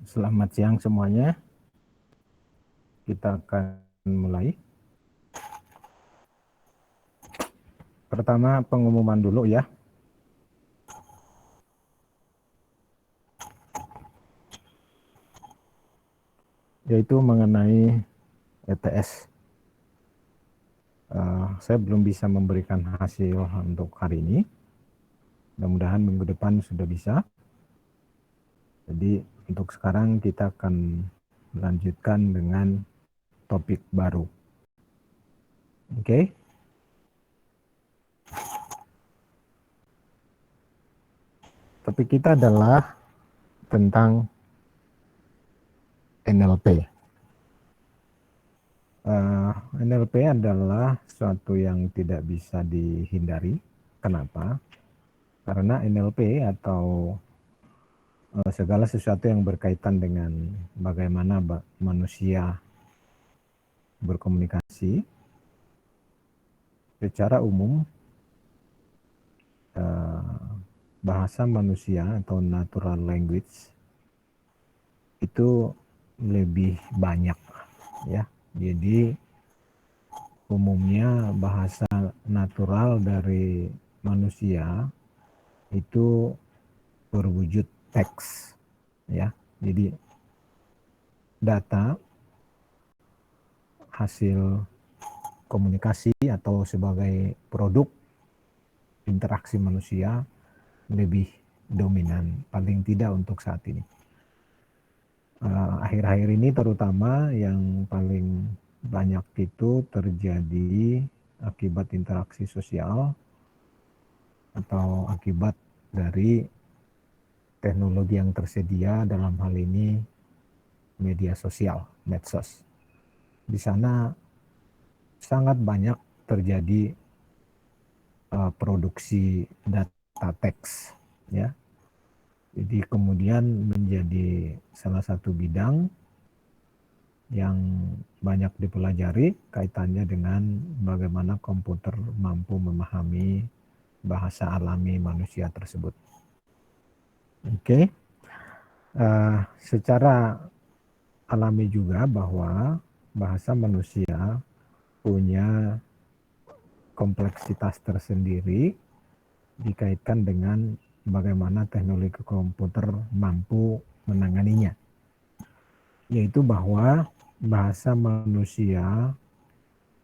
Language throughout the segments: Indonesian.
Selamat siang semuanya. Kita akan mulai. Pertama pengumuman dulu ya. Yaitu mengenai ETS. Saya belum bisa memberikan hasil untuk hari ini. Mudah-mudahan minggu depan sudah bisa. Jadi untuk sekarang kita akan melanjutkan dengan topik baru. Oke. Topik kita adalah tentang NLP. NLP adalah sesuatu yang tidak bisa dihindari. Kenapa? Karena NLP atau segala sesuatu yang berkaitan dengan bagaimana manusia berkomunikasi secara umum, bahasa manusia atau natural language itu lebih banyak ya. Jadi umumnya bahasa natural dari manusia itu berwujud teks ya. Jadi data hasil komunikasi atau sebagai produk interaksi manusia lebih dominan, paling tidak untuk saat ini. Akhir-akhir ini terutama yang paling banyak itu terjadi akibat interaksi sosial atau akibat dari teknologi yang tersedia, dalam hal ini media sosial, medsos. Di sana sangat banyak terjadi produksi data teks ya. Jadi kemudian menjadi salah satu bidang yang banyak dipelajari kaitannya dengan bagaimana komputer mampu memahami bahasa alami manusia tersebut. Oke. Secara alami juga bahwa bahasa manusia punya kompleksitas tersendiri dikaitkan dengan bagaimana teknologi komputer mampu menanganinya. Yaitu bahwa bahasa manusia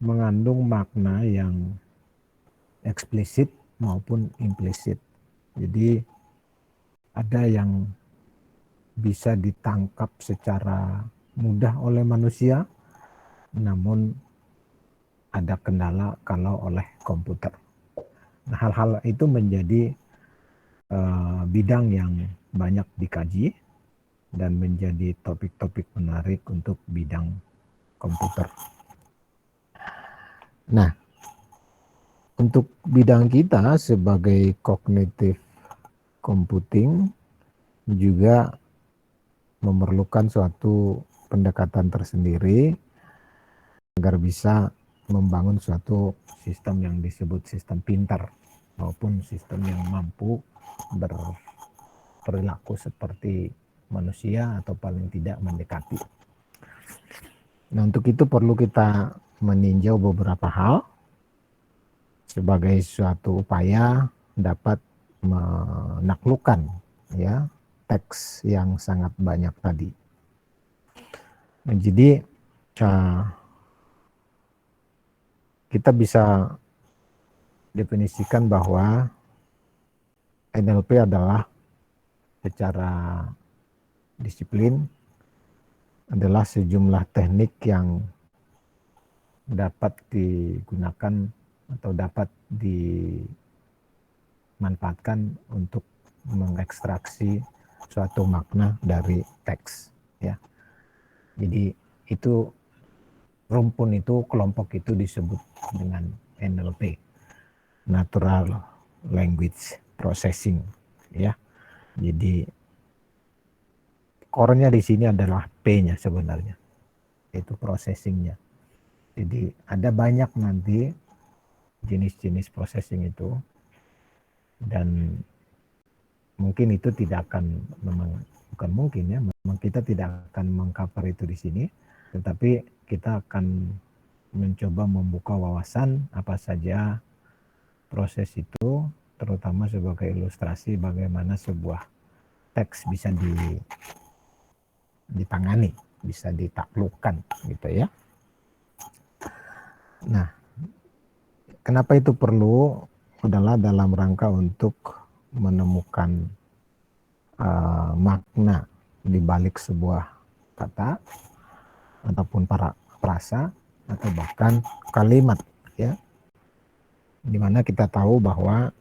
mengandung makna yang eksplisit maupun implisit. Jadi ada yang bisa ditangkap secara mudah oleh manusia, namun ada kendala kalau oleh komputer. Nah, hal-hal itu menjadi bidang yang banyak dikaji dan menjadi topik-topik menarik untuk bidang komputer. Nah, untuk bidang kita sebagai cognitive computing juga memerlukan suatu pendekatan tersendiri agar bisa membangun suatu sistem yang disebut sistem pintar maupun sistem yang mampu berperilaku seperti manusia atau paling tidak mendekati. Nah, untuk itu perlu kita meninjau beberapa hal sebagai suatu upaya dapat menaklukkan ya teks yang sangat banyak tadi. Nah, jadi kita bisa definisikan bahwa NLP adalah secara disiplin adalah sejumlah teknik yang dapat digunakan atau dapat dimanfaatkan untuk mengekstraksi suatu makna dari teks ya. Jadi itu rumpun itu, kelompok itu disebut dengan NLP, Natural Language Processing ya. Jadi core-nya di sini adalah P-nya sebenarnya, itu processing-nya. Jadi ada banyak nanti jenis-jenis processing itu, dan mungkin itu tidak akan memang bukan mungkin ya, memang kita tidak akan mengcover itu di sini, tetapi kita akan mencoba membuka wawasan apa saja proses itu, terutama sebagai ilustrasi bagaimana sebuah teks bisa ditangani, bisa ditaklukkan gitu ya. Nah, kenapa itu perlu adalah dalam rangka untuk menemukan makna di balik sebuah kata ataupun para frasa atau bahkan kalimat ya, dimana kita tahu bahwa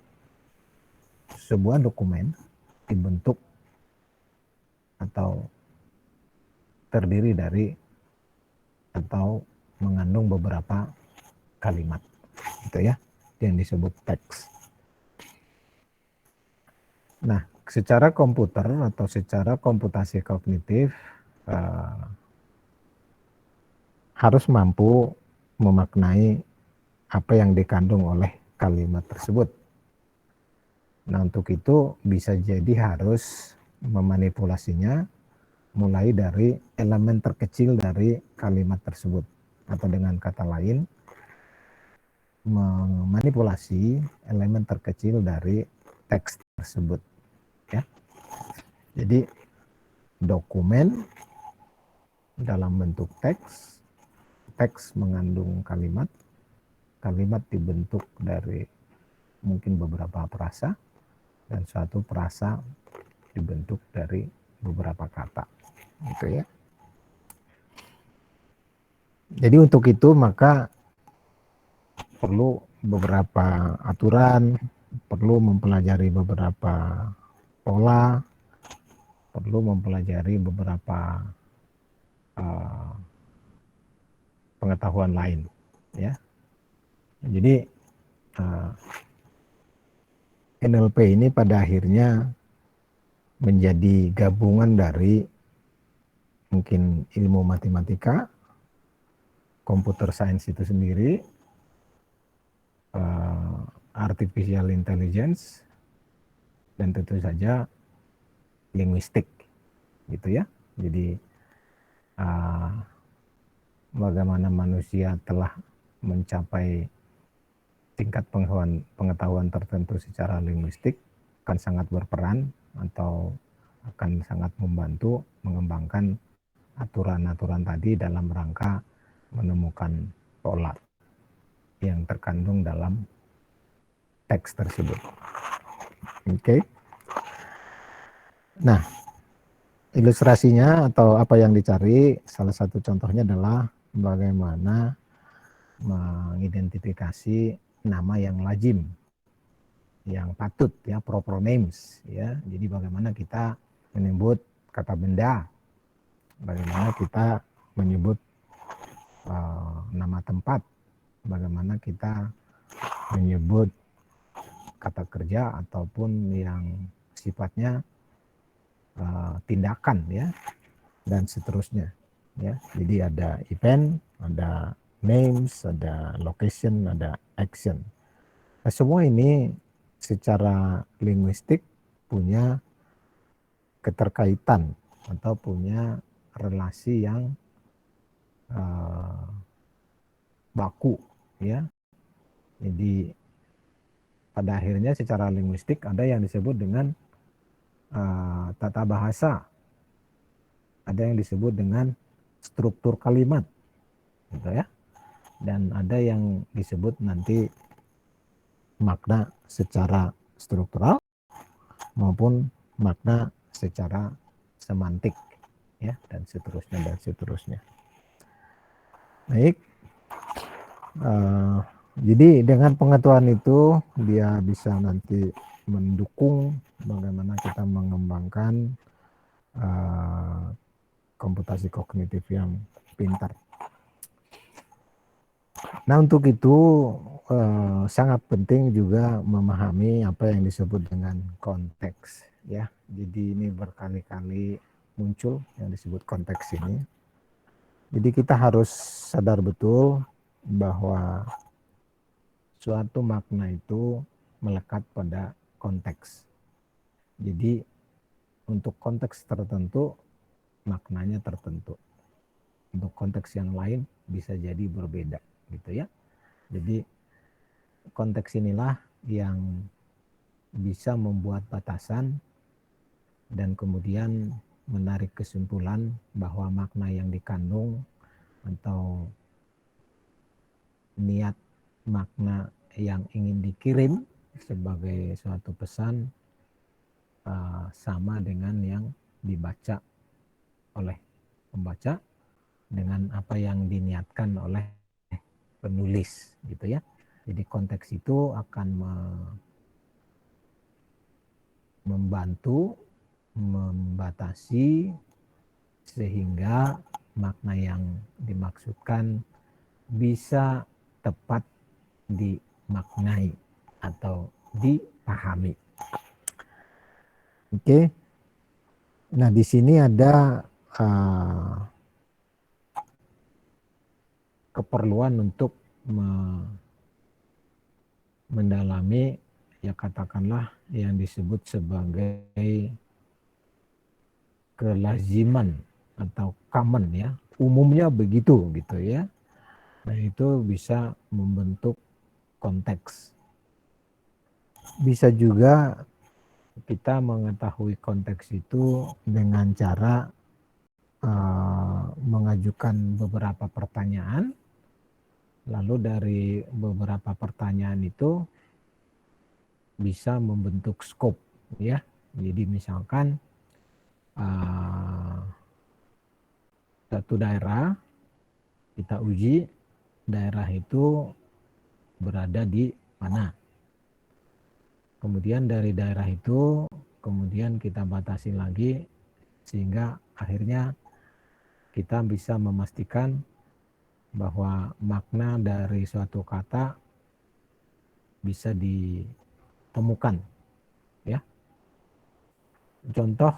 sebuah dokumen dibentuk atau terdiri dari atau mengandung beberapa kalimat gitu ya, yang disebut teks. Nah, secara komputer atau secara komputasi kognitif harus mampu memaknai apa yang dikandung oleh kalimat tersebut. Nah, untuk itu bisa jadi harus memanipulasinya mulai dari elemen terkecil dari kalimat tersebut, atau dengan kata lain memanipulasi elemen terkecil dari teks tersebut ya. Jadi dokumen dalam bentuk teks, teks mengandung kalimat, kalimat dibentuk dari mungkin beberapa frasa, dan suatu frasa dibentuk dari beberapa kata gitu ya. Jadi untuk itu maka perlu beberapa aturan, perlu mempelajari beberapa pola, perlu mempelajari beberapa pengetahuan lain ya. Jadi NLP ini pada akhirnya menjadi gabungan dari mungkin ilmu matematika, computer science itu sendiri, artificial intelligence, dan tentu saja linguistik gitu ya. Jadi bagaimana manusia telah mencapai tingkat pengetahuan tertentu secara linguistik akan sangat berperan atau akan sangat membantu mengembangkan aturan-aturan tadi dalam rangka menemukan pola yang terkandung dalam teks tersebut. Oke. Nah, ilustrasinya atau apa yang dicari, salah satu contohnya adalah bagaimana mengidentifikasi nama yang lazim, yang patut ya, proper names ya. Jadi bagaimana kita menyebut kata benda, bagaimana kita menyebut nama tempat, bagaimana kita menyebut kata kerja ataupun yang sifatnya tindakan ya, dan seterusnya ya. Jadi ada event, ada names, ada location, ada action. Nah, semua ini secara linguistik punya keterkaitan atau punya relasi yang baku ya. Jadi pada akhirnya secara linguistik ada yang disebut dengan tata bahasa, ada yang disebut dengan struktur kalimat gitu ya, dan ada yang disebut nanti makna secara struktural maupun makna secara semantik ya, dan seterusnya dan seterusnya. Baik, jadi dengan pengetahuan itu dia bisa nanti mendukung bagaimana kita mengembangkan komputasi kognitif yang pintar. Nah, untuk itu sangat penting juga memahami apa yang disebut dengan konteks ya. Jadi ini berkali-kali muncul yang disebut konteks ini. Jadi kita harus sadar betul bahwa suatu makna itu melekat pada konteks. Jadi untuk konteks tertentu maknanya tertentu. Untuk konteks yang lain bisa jadi berbeda gitu ya. Jadi konteks inilah yang bisa membuat batasan dan kemudian menarik kesimpulan bahwa makna yang dikandung atau niat makna yang ingin dikirim sebagai suatu pesan sama dengan yang dibaca oleh pembaca dengan apa yang diniatkan oleh penulis gitu ya. Jadi konteks itu akan membantu membatasi sehingga makna yang dimaksudkan bisa tepat dimaknai atau dipahami. Oke. Nah, di sini ada keperluan untuk mendalami ya katakanlah yang disebut sebagai kelaziman atau common ya, umumnya begitu gitu ya. Nah, itu bisa membentuk konteks. Bisa juga kita mengetahui konteks itu dengan cara mengajukan beberapa pertanyaan, lalu dari beberapa pertanyaan itu bisa membentuk scope ya. Jadi misalkan satu daerah kita uji daerah itu berada di mana. Kemudian dari daerah itu kemudian kita batasi lagi sehingga akhirnya kita bisa memastikan bahwa makna dari suatu kata bisa ditemukan ya. Contoh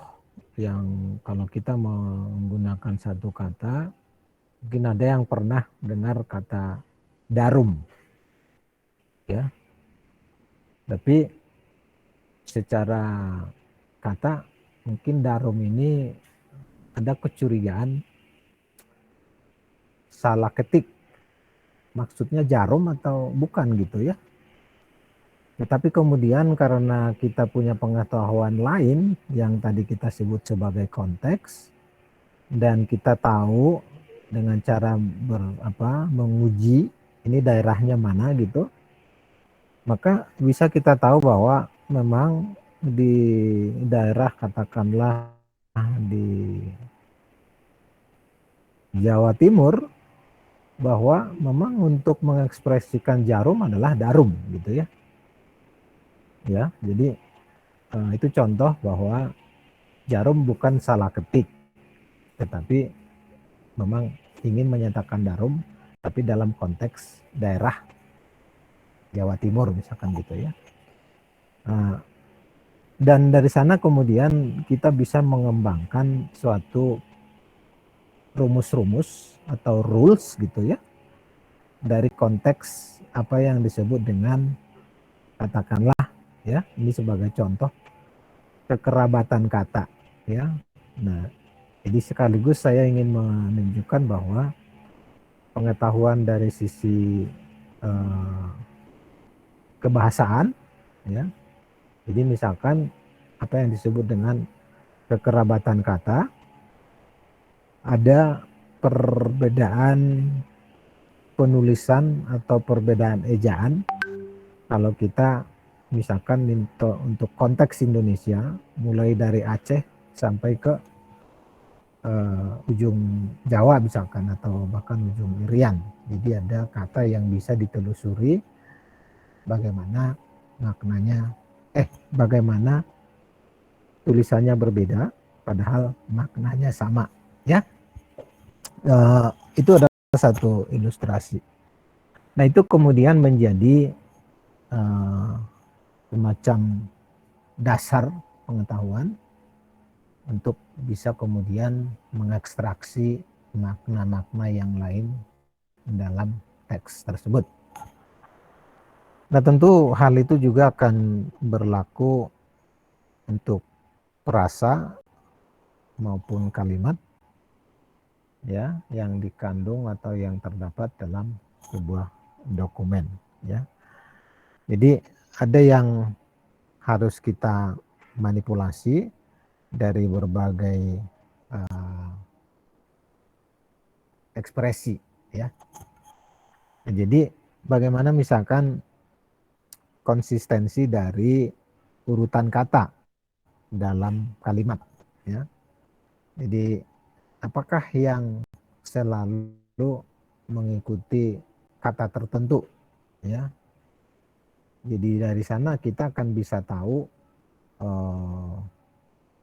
yang kalau kita menggunakan satu kata, mungkin ada yang pernah dengar kata darum ya. Tapi secara kata mungkin darum ini ada kecurigaan salah ketik, maksudnya jarum atau bukan gitu ya. Tetapi kemudian karena kita punya pengetahuan lain yang tadi kita sebut sebagai konteks dan kita tahu dengan cara menguji ini daerahnya mana gitu, maka bisa kita tahu bahwa memang di daerah katakanlah di Jawa Timur bahwa memang untuk mengekspresikan jarum adalah darum gitu ya. Ya, jadi itu contoh bahwa jarum bukan salah ketik, tetapi memang ingin menyatakan darum, tapi dalam konteks daerah Jawa Timur misalkan gitu ya. Dan dari sana kemudian kita bisa mengembangkan suatu rumus-rumus atau rules gitu ya, dari konteks apa yang disebut dengan katakanlah ya, ini sebagai contoh kekerabatan kata ya. Nah, jadi sekaligus saya ingin menunjukkan bahwa pengetahuan dari sisi kebahasaan ya. Jadi misalkan apa yang disebut dengan kekerabatan kata, ada perbedaan penulisan atau perbedaan ejaan. Kalau kita misalkan untuk konteks Indonesia mulai dari Aceh sampai ke ujung Jawa misalkan atau bahkan ujung Irian. Jadi ada kata yang bisa ditelusuri bagaimana maknanya, bagaimana tulisannya berbeda padahal maknanya sama ya. Itu adalah satu ilustrasi. Nah, itu kemudian menjadi semacam dasar pengetahuan untuk bisa kemudian mengekstraksi makna-makna yang lain dalam teks tersebut. Nah, tentu hal itu juga akan berlaku untuk frasa maupun kalimat ya yang dikandung atau yang terdapat dalam sebuah dokumen ya. Jadi ada yang harus kita manipulasi dari berbagai ekspresi ya. Jadi bagaimana misalkan konsistensi dari urutan kata dalam kalimat ya. Jadi apakah yang selalu mengikuti kata tertentu ya. Jadi dari sana kita akan bisa tahu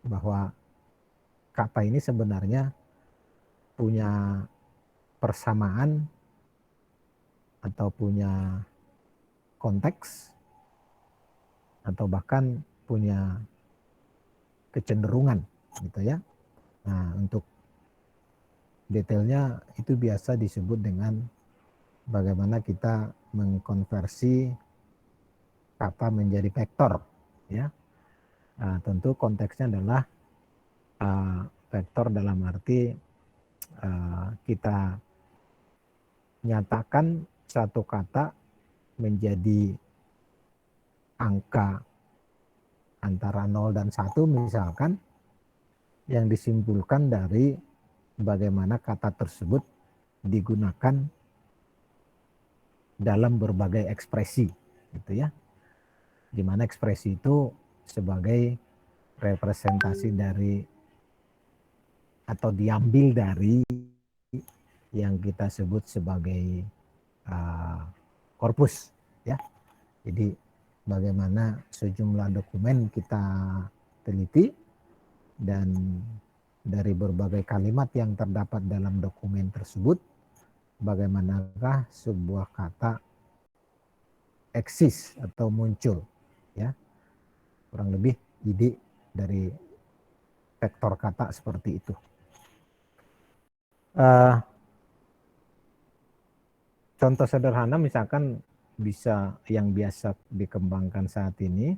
bahwa kata ini sebenarnya punya persamaan atau punya konteks atau bahkan punya kecenderungan gitu ya. Nah, untuk detailnya itu biasa disebut dengan bagaimana kita mengkonversi kata menjadi vektor ya. Nah, tentu konteksnya adalah vektor dalam arti kita nyatakan satu kata menjadi angka antara 0 dan 1 misalkan, yang disimpulkan dari bagaimana kata tersebut digunakan dalam berbagai ekspresi gitu ya. Di mana ekspresi itu sebagai representasi dari atau diambil dari yang kita sebut sebagai korpus ya. Jadi bagaimana sejumlah dokumen kita teliti dan dari berbagai kalimat yang terdapat dalam dokumen tersebut, bagaimanakah sebuah kata eksis atau muncul ya. Kurang lebih ide dari vektor kata seperti itu. Contoh sederhana misalkan bisa yang biasa dikembangkan saat ini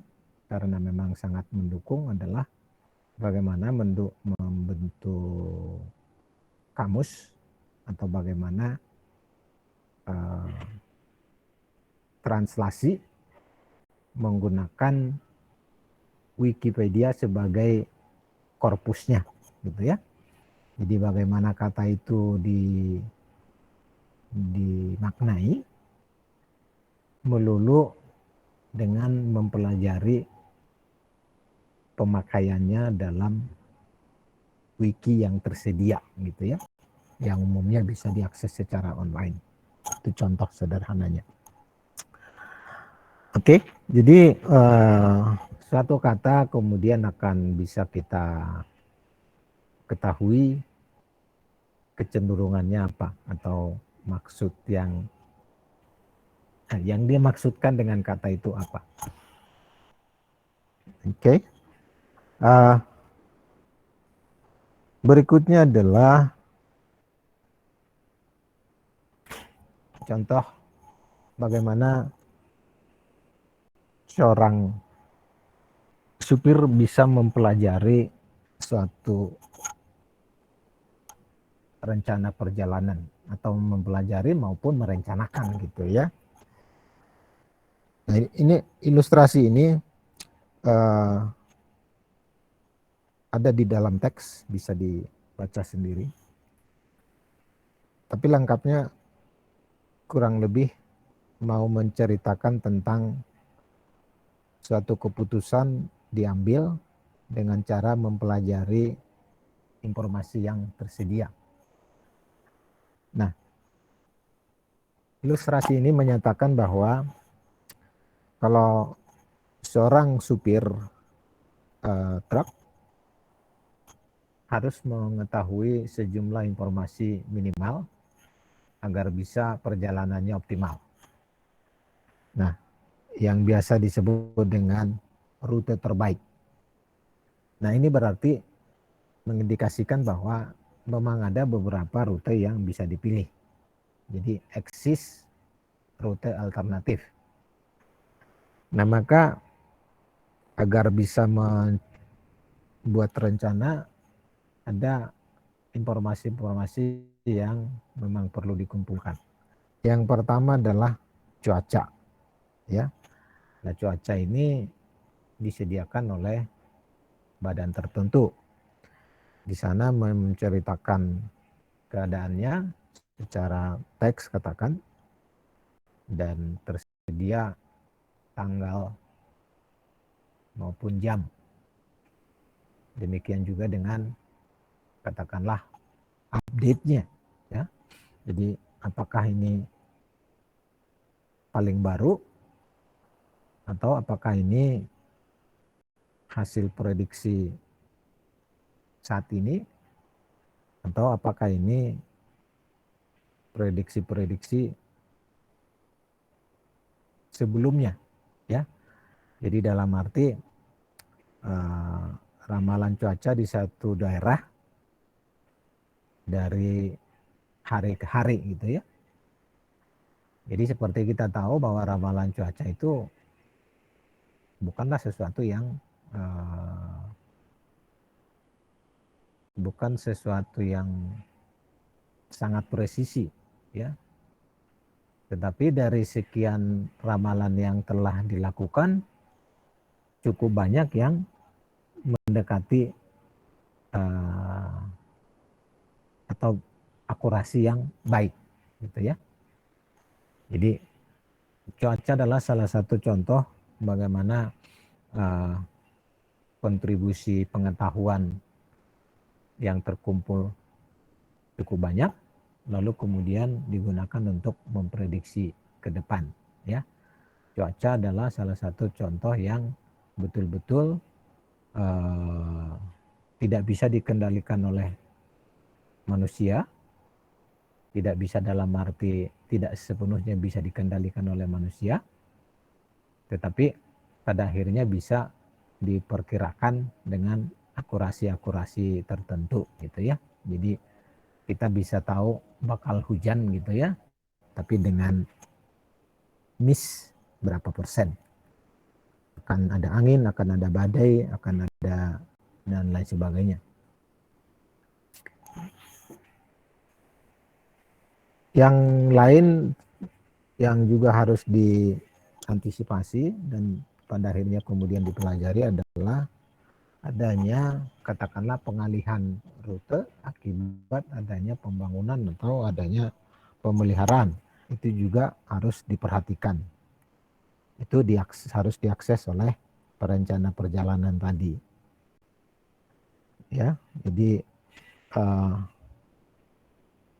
karena memang sangat mendukung adalah bagaimana membentuk kamus atau bagaimana translasi menggunakan Wikipedia sebagai korpusnya gitu ya. Jadi bagaimana kata itu dimaknai melulu dengan mempelajari pemakaiannya dalam wiki yang tersedia gitu ya, yang umumnya bisa diakses secara online. Itu contoh sederhananya. Oke, jadi suatu kata kemudian akan bisa kita ketahui kecenderungannya apa atau maksud yang dia maksudkan dengan kata itu apa. Oke. Berikutnya adalah contoh bagaimana seorang supir bisa mempelajari suatu rencana perjalanan atau mempelajari maupun merencanakan gitu ya. Nah, ini ilustrasi ini ada di dalam teks, bisa dibaca sendiri. Tapi lengkapnya kurang lebih mau menceritakan tentang suatu keputusan diambil dengan cara mempelajari informasi yang tersedia. Nah, ilustrasi ini menyatakan bahwa kalau seorang supir truk harus mengetahui sejumlah informasi minimal agar bisa perjalanannya optimal. Nah, yang biasa disebut dengan rute terbaik. Nah, ini berarti mengindikasikan bahwa memang ada beberapa rute yang bisa dipilih. Jadi eksis rute alternatif. Nah, maka agar bisa buat rencana ada informasi-informasi yang memang perlu dikumpulkan. Yang pertama adalah cuaca, ya. Nah, cuaca ini disediakan oleh badan tertentu. Di sana menceritakan keadaannya secara teks katakan, dan tersedia tanggal maupun jam. Demikian juga dengan katakanlah update-nya, ya. Jadi apakah ini paling baru atau apakah ini hasil prediksi saat ini atau apakah ini prediksi-prediksi sebelumnya, ya. Jadi dalam arti ramalan cuaca di satu daerah dari hari ke hari gitu, ya. Jadi seperti kita tahu bahwa ramalan cuaca itu bukanlah sesuatu yang bukan sesuatu yang sangat presisi, ya. Tetapi dari sekian ramalan yang telah dilakukan, cukup banyak yang mendekati atau akurasi yang baik, gitu, ya. Jadi cuaca adalah salah satu contoh bagaimana kontribusi pengetahuan yang terkumpul cukup banyak, lalu kemudian digunakan untuk memprediksi ke depan, ya. Cuaca adalah salah satu contoh yang betul-betul tidak bisa dikendalikan oleh manusia, tidak bisa dalam arti tidak sepenuhnya bisa dikendalikan oleh manusia, tetapi pada akhirnya bisa diperkirakan dengan akurasi-akurasi tertentu, gitu, ya. Jadi kita bisa tahu bakal hujan, gitu, ya, tapi dengan miss berapa persen. Akan ada angin, akan ada badai, akan ada dan lain sebagainya. Yang lain yang juga harus diantisipasi dan pada akhirnya kemudian dipelajari adalah adanya katakanlah pengalihan rute akibat adanya pembangunan atau adanya pemeliharaan. Itu juga harus diperhatikan. Itu harus diakses oleh perencana perjalanan tadi, ya. Jadi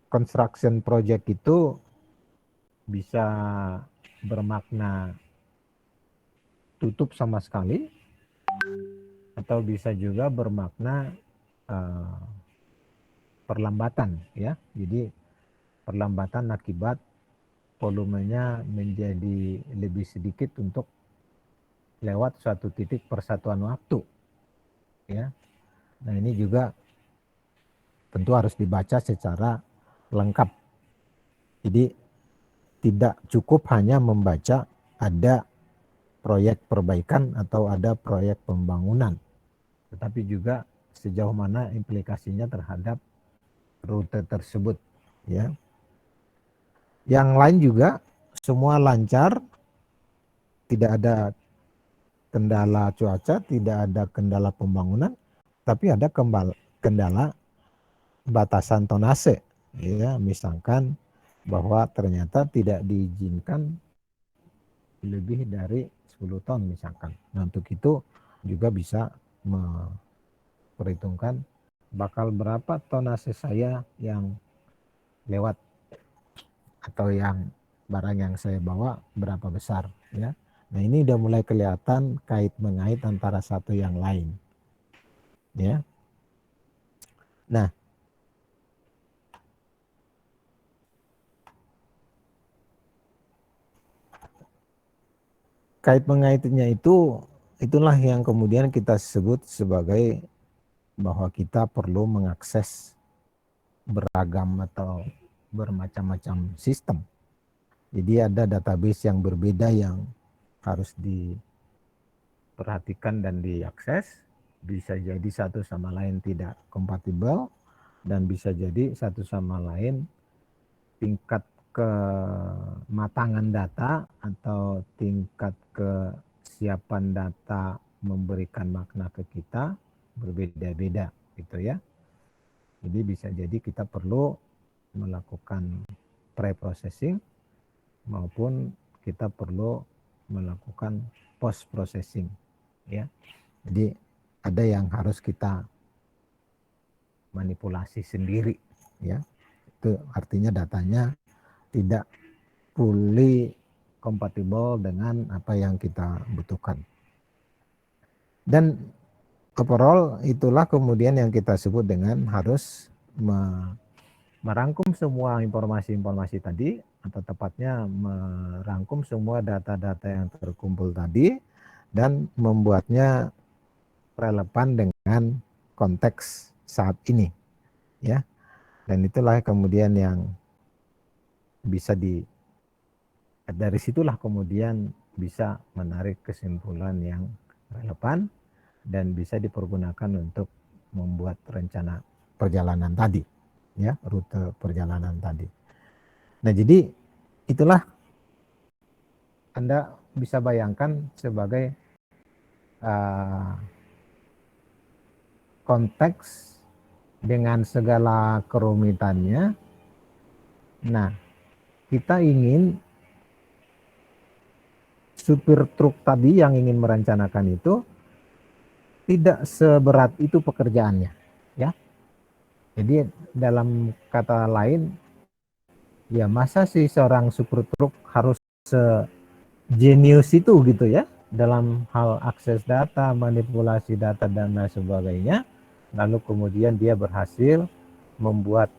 construction project itu bisa bermakna tutup sama sekali atau bisa juga bermakna perlambatan, ya. Jadi perlambatan akibat volumenya menjadi lebih sedikit untuk lewat suatu titik persatuan waktu, ya. Nah, ini juga tentu harus dibaca secara lengkap. Jadi tidak cukup hanya membaca ada proyek perbaikan atau ada proyek pembangunan, tetapi juga sejauh mana implikasinya terhadap rute tersebut, ya. Yang lain juga semua lancar, tidak ada kendala cuaca, tidak ada kendala pembangunan, tapi ada kendala batasan tonase, ya. Misalkan bahwa ternyata tidak diizinkan lebih dari 10 ton misalkan. Nah, untuk itu juga bisa memperhitungkan bakal berapa tonase saya yang lewat atau yang barang yang saya bawa berapa besar, ya. Nah, ini udah mulai kelihatan kait mengait antara satu yang lain, ya. Nah, kait mengaitnya itulah yang kemudian kita sebut sebagai bahwa kita perlu mengakses beragam atau bermacam-macam sistem. Jadi ada database yang berbeda yang harus diperhatikan dan diakses, bisa jadi satu sama lain tidak kompatibel, dan bisa jadi satu sama lain tingkat kematangan data atau tingkat kesiapan data memberikan makna ke kita berbeda-beda gitu ya. Jadi bisa jadi kita perlu melakukan pre-processing maupun kita perlu melakukan post-processing ya. Jadi ada yang harus kita manipulasi sendiri ya. Itu artinya datanya tidak fully kompatibel dengan apa yang kita butuhkan. Dan overall itulah kemudian yang kita sebut dengan harus merangkum semua informasi-informasi tadi, atau tepatnya merangkum semua data-data yang terkumpul tadi dan membuatnya relevan dengan konteks saat ini ya. Dan itulah kemudian yang bisa dari situlah kemudian bisa menarik kesimpulan yang relevan dan bisa dipergunakan untuk membuat rencana perjalanan tadi ya, rute perjalanan tadi. Nah, jadi itulah Anda bisa bayangkan sebagai konteks dengan segala kerumitannya. Nah, kita ingin supir truk tadi yang ingin merencanakan itu tidak seberat itu pekerjaannya ya. Jadi dalam kata lain, ya masa sih seorang supir truk harus sejenius itu gitu ya dalam hal akses data, manipulasi data dan lain sebagainya, lalu kemudian dia berhasil membuat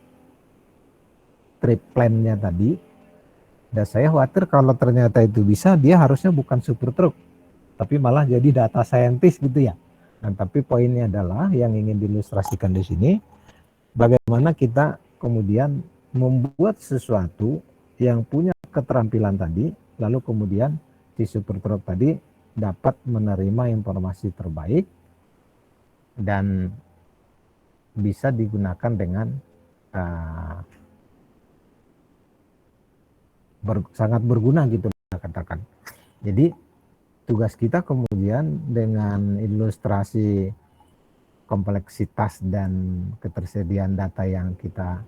trip plan-nya tadi. Dan saya khawatir kalau ternyata itu bisa, dia harusnya bukan supir truk, tapi malah jadi data scientist gitu ya. Nah, tapi poinnya adalah yang ingin diilustrasikan di sini, bagaimana kita kemudian membuat sesuatu yang punya keterampilan tadi, lalu kemudian si super truk tadi dapat menerima informasi terbaik dan bisa digunakan dengan sangat berguna gitu katakan. Jadi tugas kita kemudian dengan ilustrasi kompleksitas dan ketersediaan data yang kita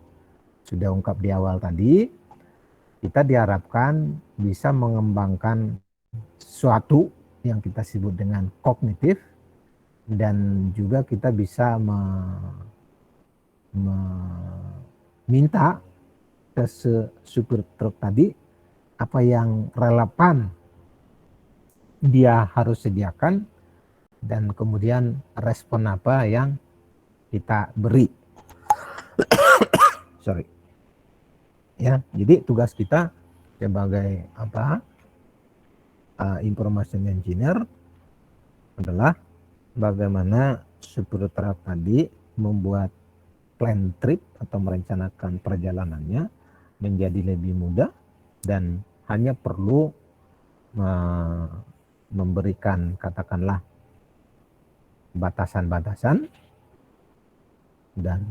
sudah ungkap di awal tadi, kita diharapkan bisa mengembangkan sesuatu yang kita sebut dengan kognitif, dan juga kita bisa meminta ke supir truk tadi apa yang relevan dia harus sediakan dan kemudian respon apa yang kita beri. Sorry. Ya, jadi tugas kita sebagai information engineer adalah bagaimana supir truk tadi membuat plan trip atau merencanakan perjalanannya menjadi lebih mudah dan hanya perlu memberikan katakanlah batasan-batasan dan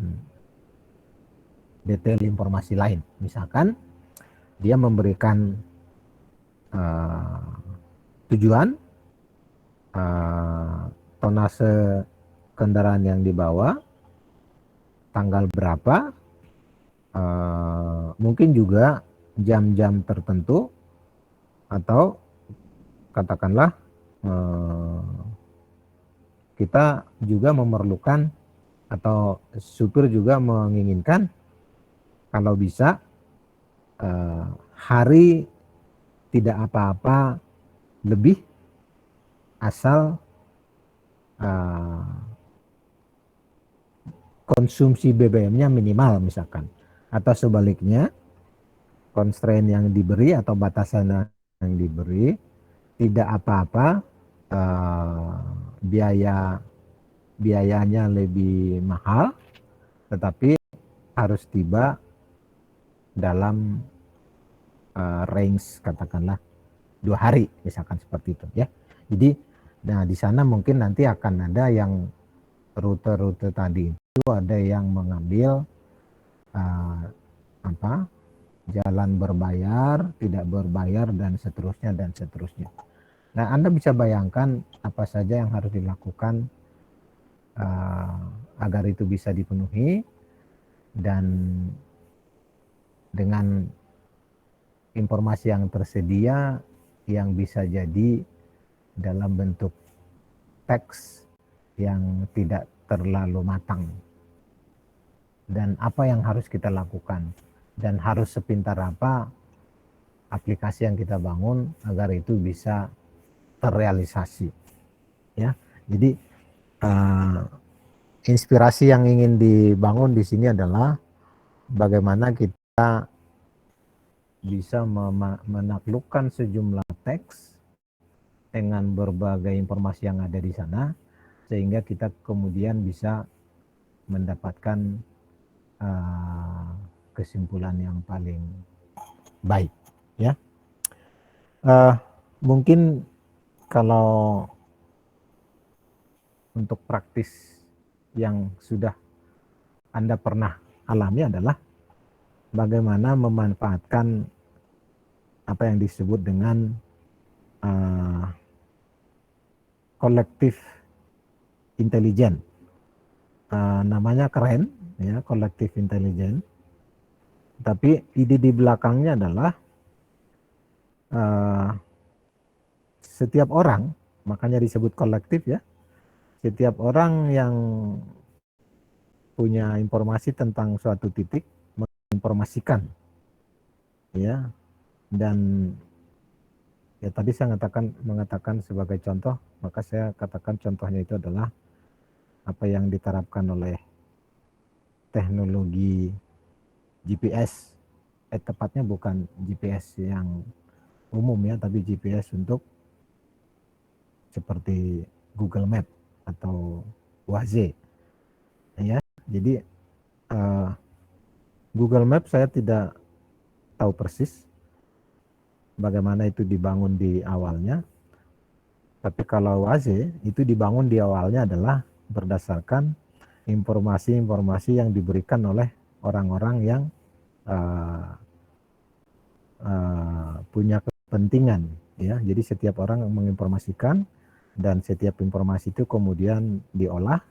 detail informasi lain. Misalkan dia memberikan tujuan, tonase kendaraan yang dibawa, tanggal berapa, mungkin juga jam-jam tertentu, atau katakanlah kita juga memerlukan atau supir juga menginginkan kalau bisa hari tidak apa-apa lebih asal konsumsi BBM-nya minimal misalkan, atau sebaliknya constraint yang diberi atau batasan yang diberi tidak apa-apa biayanya lebih mahal, tetapi harus tiba dalam range katakanlah 2 hari misalkan seperti itu ya. Jadi nah di sana mungkin nanti akan ada yang rute-rute tadi itu ada yang mengambil jalan berbayar, tidak berbayar, dan seterusnya dan seterusnya. Nah, Anda bisa bayangkan apa saja yang harus dilakukan agar itu bisa dipenuhi, dan dengan informasi yang tersedia yang bisa jadi dalam bentuk teks yang tidak terlalu matang, dan apa yang harus kita lakukan, dan harus sepintar apa aplikasi yang kita bangun agar itu bisa terrealisasi, ya. Jadi inspirasi yang ingin dibangun di sini adalah bagaimana kita bisa menaklukkan sejumlah teks dengan berbagai informasi yang ada di sana, sehingga kita kemudian bisa mendapatkan kesimpulan yang paling baik, ya. Mungkin kalau untuk praktis yang sudah Anda pernah alami adalah bagaimana memanfaatkan apa yang disebut dengan kolektif intelijen. Namanya keren, ya, kolektif intelijen. Tapi ide di belakangnya adalah setiap orang, makanya disebut kolektif, ya. Setiap orang yang punya informasi tentang suatu titik menginformasikan, ya. Dan ya tadi saya mengatakan sebagai contoh, maka saya katakan contohnya itu adalah apa yang diterapkan oleh teknologi GPS. Tepatnya bukan GPS yang umum, ya, tapi GPS untuk seperti Google Map atau Waze, ya. Jadi Google Map saya tidak tahu persis bagaimana itu dibangun di awalnya, tapi kalau Waze itu dibangun di awalnya adalah berdasarkan informasi-informasi yang diberikan oleh orang-orang yang punya kepentingan, ya. Jadi setiap orang menginformasikan, dan setiap informasi itu kemudian diolah,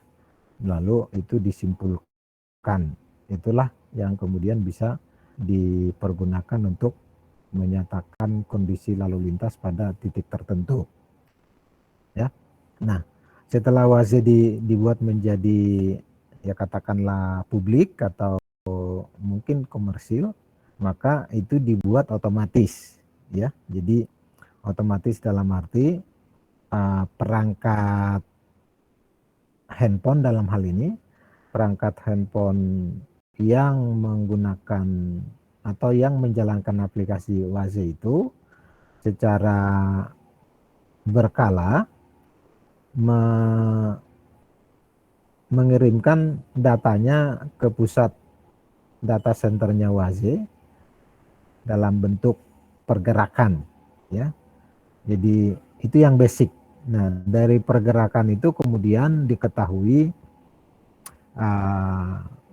lalu itu disimpulkan. Itulah yang kemudian bisa dipergunakan untuk menyatakan kondisi lalu lintas pada titik tertentu, ya. Nah, setelah Waze dibuat menjadi, ya, katakanlah publik atau mungkin komersil, maka itu dibuat otomatis, ya. Jadi otomatis dalam arti perangkat handphone, dalam hal ini perangkat handphone yang menggunakan atau yang menjalankan aplikasi Waze itu secara berkala mengirimkan datanya ke pusat data centernya Waze dalam bentuk pergerakan, ya. Jadi itu yang basic. Nah, dari pergerakan itu kemudian diketahui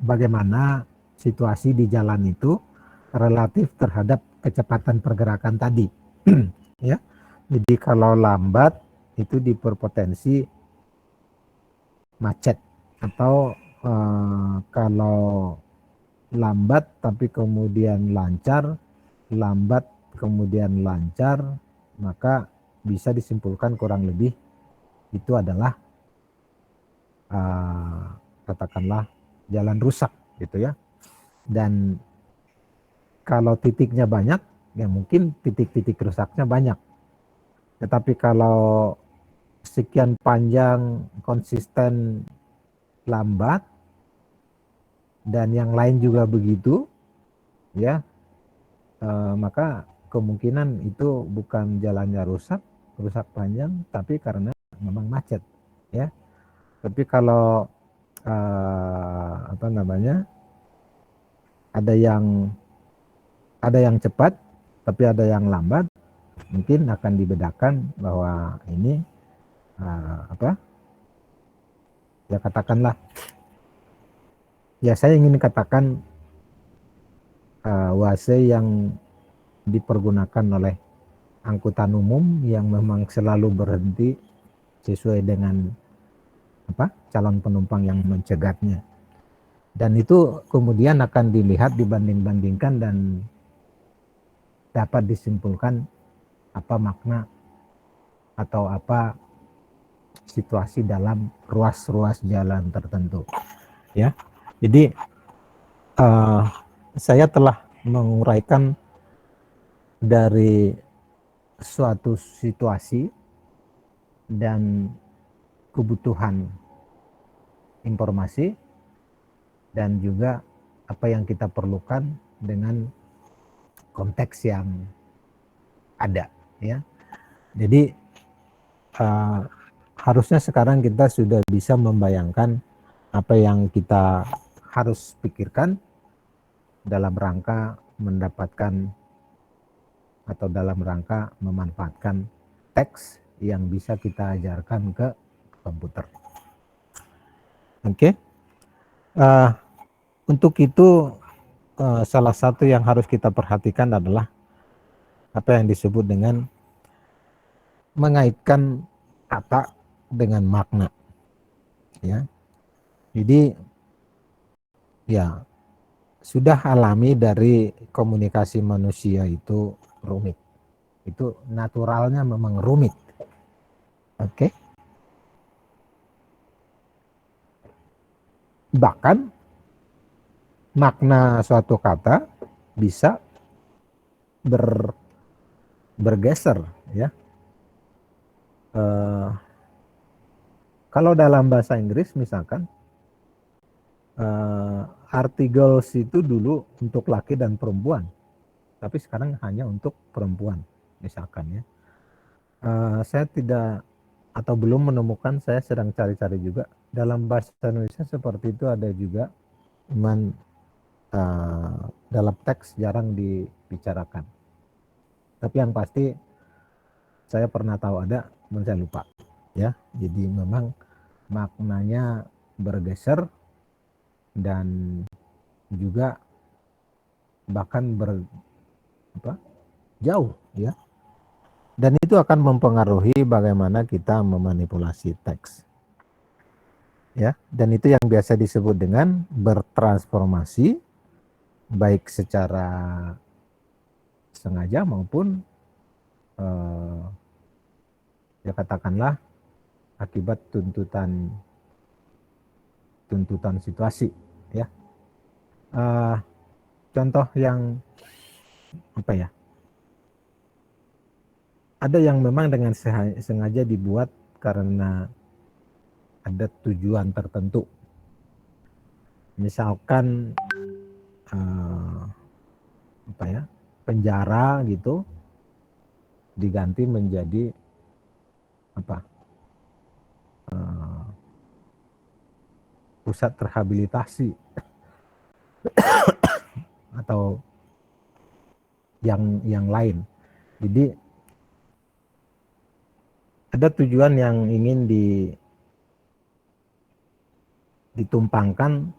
bagaimana situasi di jalan itu relatif terhadap kecepatan pergerakan tadi. Ya. Jadi kalau lambat itu diperpotensi macet, atau kalau lambat tapi kemudian lancar, lambat kemudian lancar, maka bisa disimpulkan kurang lebih itu adalah katakanlah jalan rusak, gitu, ya. Dan kalau titiknya banyak, ya mungkin titik-titik rusaknya banyak. Tetapi kalau sekian panjang konsisten lambat dan yang lain juga begitu, ya, maka kemungkinan itu bukan jalannya rusak panjang, tapi karena memang macet, ya. Tapi kalau ada yang cepat tapi ada yang lambat, mungkin akan dibedakan bahwa ini Ya katakanlah, ya saya ingin katakan wase yang dipergunakan oleh angkutan umum yang memang selalu berhenti sesuai dengan calon penumpang yang mencegatnya. Dan itu kemudian akan dilihat, dibanding-bandingkan, dan dapat disimpulkan apa makna atau apa situasi dalam ruas-ruas jalan tertentu. Ya, jadi saya telah menguraikan dari suatu situasi dan kebutuhan informasi dan juga apa yang kita perlukan dengan konteks yang ada, ya. Jadi harusnya sekarang kita sudah bisa membayangkan apa yang kita harus pikirkan dalam rangka mendapatkan atau dalam rangka memanfaatkan teks yang bisa kita ajarkan ke komputer. Oke. Untuk itu salah satu yang harus kita perhatikan adalah apa yang disebut dengan mengaitkan kata dengan makna. Ya. Jadi ya sudah alami dari komunikasi manusia itu rumit. Itu naturalnya memang rumit. Oke. Bahkan makna suatu kata bisa bergeser, ya. Kalau dalam bahasa Inggris misalkan articles itu dulu untuk laki dan perempuan, tapi sekarang hanya untuk perempuan, misalkan, ya. Saya tidak atau belum menemukan, saya sedang cari-cari juga dalam bahasa Indonesia seperti itu ada juga, cuman dalam teks jarang dibicarakan. Tapi yang pasti saya pernah tahu ada, namun saya lupa, ya. Jadi memang maknanya bergeser dan juga bahkan jauh, ya. Dan itu akan mempengaruhi bagaimana kita memanipulasi teks. Ya, dan itu yang biasa disebut dengan bertransformasi, baik secara sengaja maupun ya katakanlah akibat tuntutan situasi, ya. Contoh yang ada yang memang dengan sengaja dibuat karena ada tujuan tertentu. Misalkan penjara gitu diganti menjadi pusat rehabilitasi atau yang lain. Jadi ada tujuan yang ingin ditumpangkan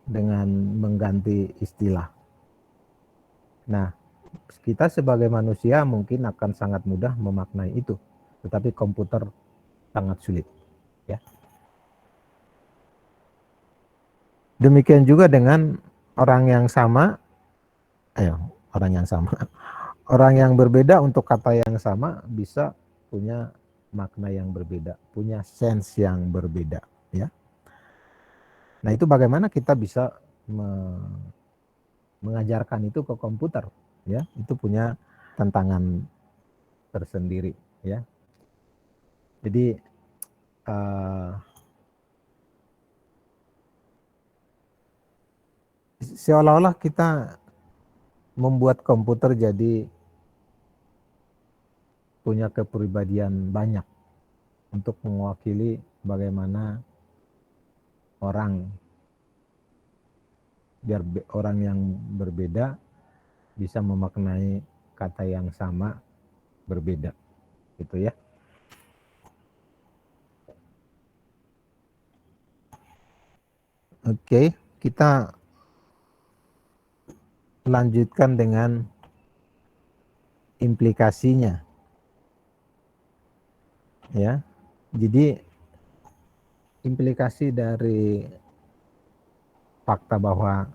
dengan mengganti istilah. Nah, kita sebagai manusia mungkin akan sangat mudah memaknai itu, tetapi komputer sangat sulit, ya. Demikian juga dengan orang yang sama, orang yang berbeda untuk kata yang sama bisa punya makna yang berbeda, punya sense yang berbeda, ya. Nah, itu bagaimana kita bisa mengajarkan itu ke komputer, ya. Itu punya tantangan tersendiri, ya. Jadi seolah-olah kita membuat komputer jadi punya kepribadian banyak untuk mewakili bagaimana biar orang yang berbeda bisa memaknai kata yang sama berbeda, gitu, ya. Oke, kita lanjutkan dengan implikasinya. Ya. Jadi implikasi dari fakta bahwa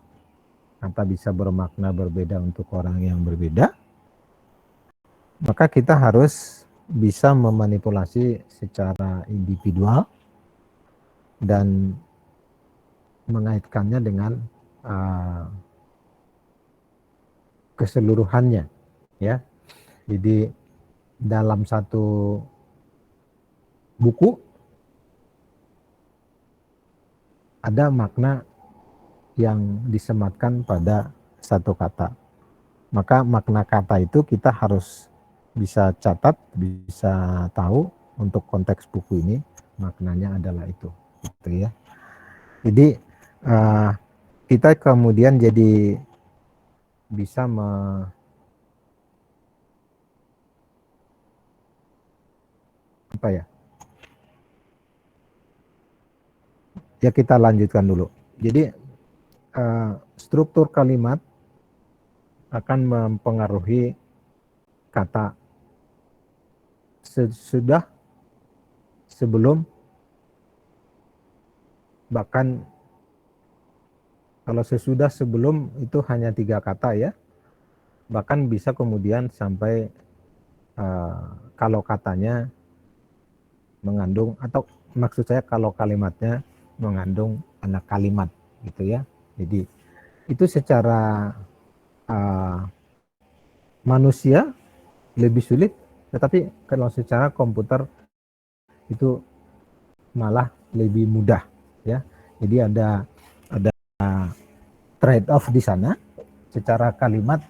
kata bisa bermakna berbeda untuk orang yang berbeda, maka kita harus bisa memanipulasi secara individual dan mengaitkannya dengan keseluruhannya, ya. Jadi dalam satu buku ada makna yang disematkan pada satu kata. Maka makna kata itu kita harus bisa catat, bisa tahu untuk konteks buku ini maknanya adalah itu, gitu ya. Jadi kita kemudian jadi bisa apa ya? Ya kita lanjutkan dulu. Jadi struktur kalimat akan mempengaruhi kata sesudah, sebelum, bahkan kalau sesudah, sebelum itu hanya 3 kata ya, bahkan bisa kemudian sampai kalau katanya mengandung, atau maksud saya kalau kalimatnya mengandung anak kalimat gitu ya. Jadi itu secara manusia lebih sulit, tetapi kalau secara komputer itu malah lebih mudah ya. Jadi ada trade off di sana. Secara kalimat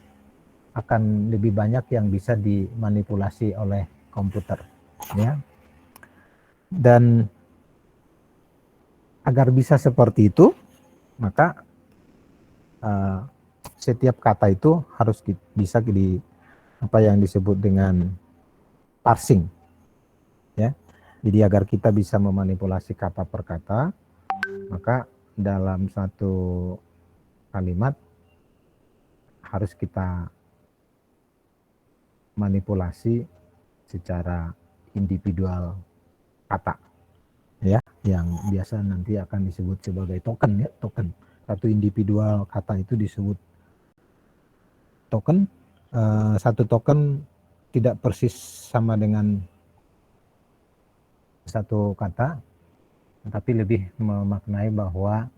akan lebih banyak yang bisa dimanipulasi oleh komputer ya. Dan agar bisa seperti itu, maka setiap kata itu harus bisa di apa yang disebut dengan parsing ya. Jadi agar kita bisa memanipulasi kata per kata, maka dalam satu kalimat harus kita manipulasi secara individual kata ya, yang biasa nanti akan disebut sebagai token ya, token. Satu individual kata itu disebut token. Satu token tidak persis sama dengan satu kata, tapi lebih memaknai bahwa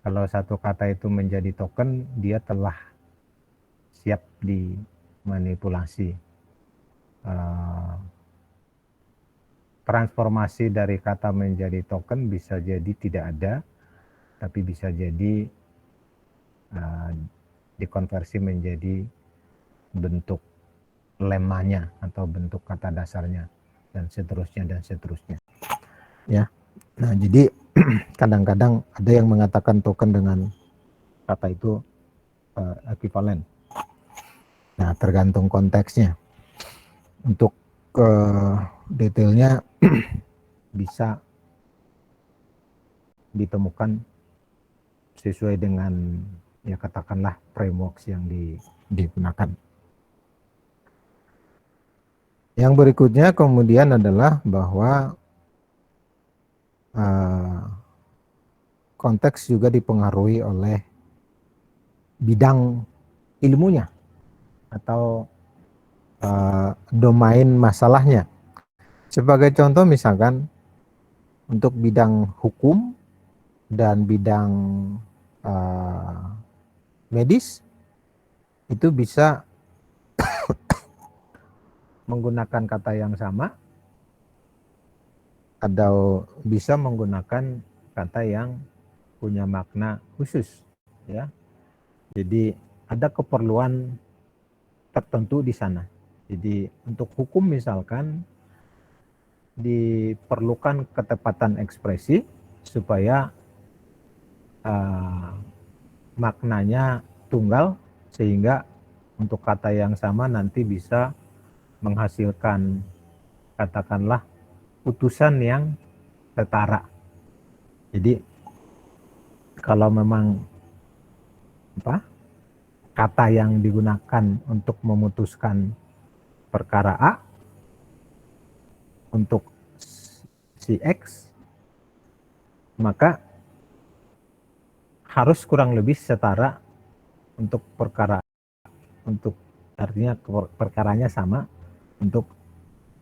kalau satu kata itu menjadi token, dia telah siap dimanipulasi. Transformasi dari kata menjadi token bisa jadi tidak ada, tapi bisa jadi dikonversi menjadi bentuk lemanya atau bentuk kata dasarnya, dan seterusnya ya. Nah jadi kadang-kadang ada yang mengatakan token dengan kata itu ekuivalen. Nah tergantung konteksnya. Untuk detailnya bisa ditemukan sesuai dengan ya katakanlah frameworks yang digunakan. Yang berikutnya kemudian adalah bahwa konteks juga dipengaruhi oleh bidang ilmunya atau domain masalahnya. Sebagai contoh misalkan untuk bidang hukum dan bidang medis itu bisa menggunakan kata yang sama atau bisa menggunakan kata yang punya makna khusus ya. Jadi ada keperluan tertentu di sana. Jadi untuk hukum misalkan diperlukan ketepatan ekspresi supaya maknanya tunggal, sehingga untuk kata yang sama nanti bisa menghasilkan katakanlah putusan yang setara. Jadi kalau memang kata yang digunakan untuk memutuskan perkara A untuk si X, maka harus kurang lebih setara untuk perkara, untuk artinya perkaranya sama untuk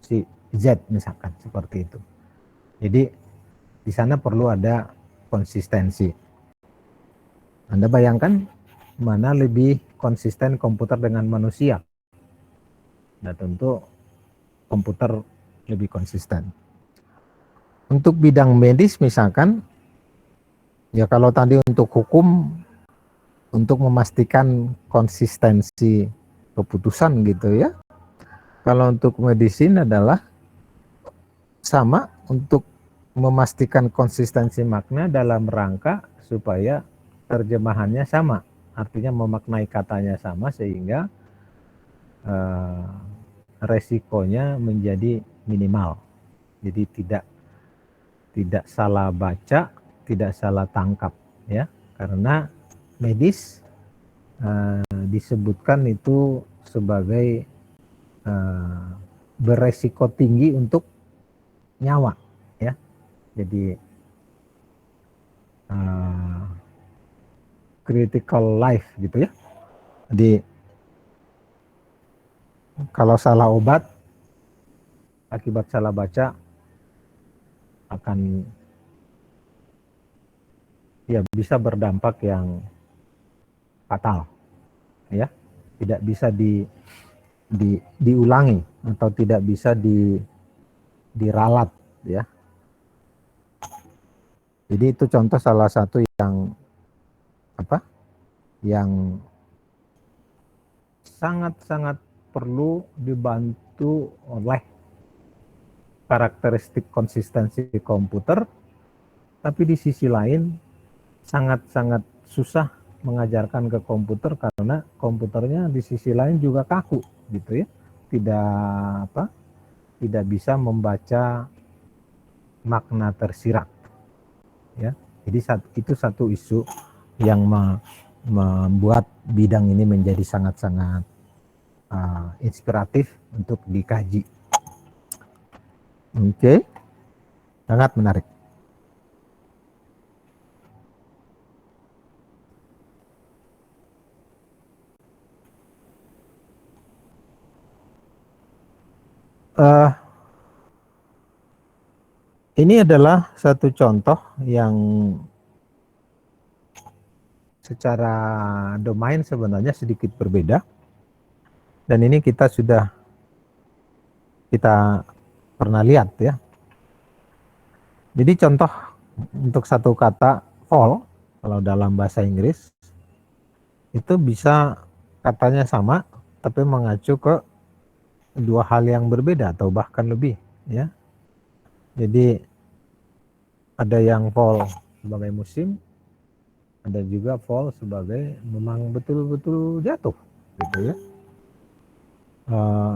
si Z misalkan, seperti itu. Jadi di sana perlu ada konsistensi. Anda bayangkan mana lebih konsisten komputer dengan manusia? Nah, tentu komputer lebih konsisten. Untuk bidang medis misalkan, ya kalau tadi untuk hukum, untuk memastikan konsistensi keputusan gitu ya. Kalau untuk medisin adalah sama, untuk memastikan konsistensi makna dalam rangka supaya terjemahannya sama. Artinya memaknai katanya sama sehingga resikonya menjadi minimal. Jadi tidak salah baca, tidak salah tangkap ya. Karena medis disebutkan itu sebagai beresiko tinggi untuk nyawa ya. Jadi critical life gitu ya. Jadi kalau salah obat akibat salah baca akan ya bisa berdampak yang fatal ya, tidak bisa diulangi atau tidak bisa diralat ya. Jadi itu contoh salah satu yang sangat-sangat perlu dibantu oleh karakteristik konsistensi komputer, tapi di sisi lain sangat-sangat susah mengajarkan ke komputer karena komputernya di sisi lain juga kaku gitu ya, tidak bisa membaca makna tersirat ya. Jadi itu satu isu yang membuat bidang ini menjadi sangat-sangat inspiratif untuk dikaji. Oke, sangat menarik. Ini adalah satu contoh yang secara domain sebenarnya sedikit berbeda. Dan ini kita pernah lihat ya. Jadi contoh untuk satu kata fall, kalau dalam bahasa Inggris, itu bisa katanya sama, tapi mengacu ke dua hal yang berbeda atau bahkan lebih ya. Jadi ada yang fall sebagai musim, ada juga fall sebagai memang betul-betul jatuh gitu ya,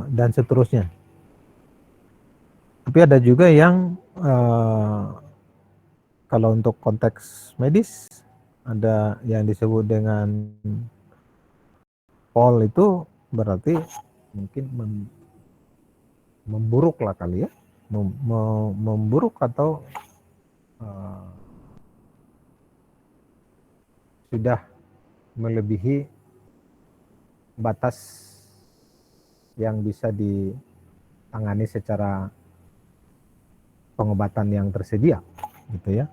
dan seterusnya. Tapi ada juga yang kalau untuk konteks medis ada yang disebut dengan fall, itu berarti mungkin memburuk lah kali ya, memburuk atau sudah melebihi batas yang bisa ditangani secara pengobatan yang tersedia gitu ya.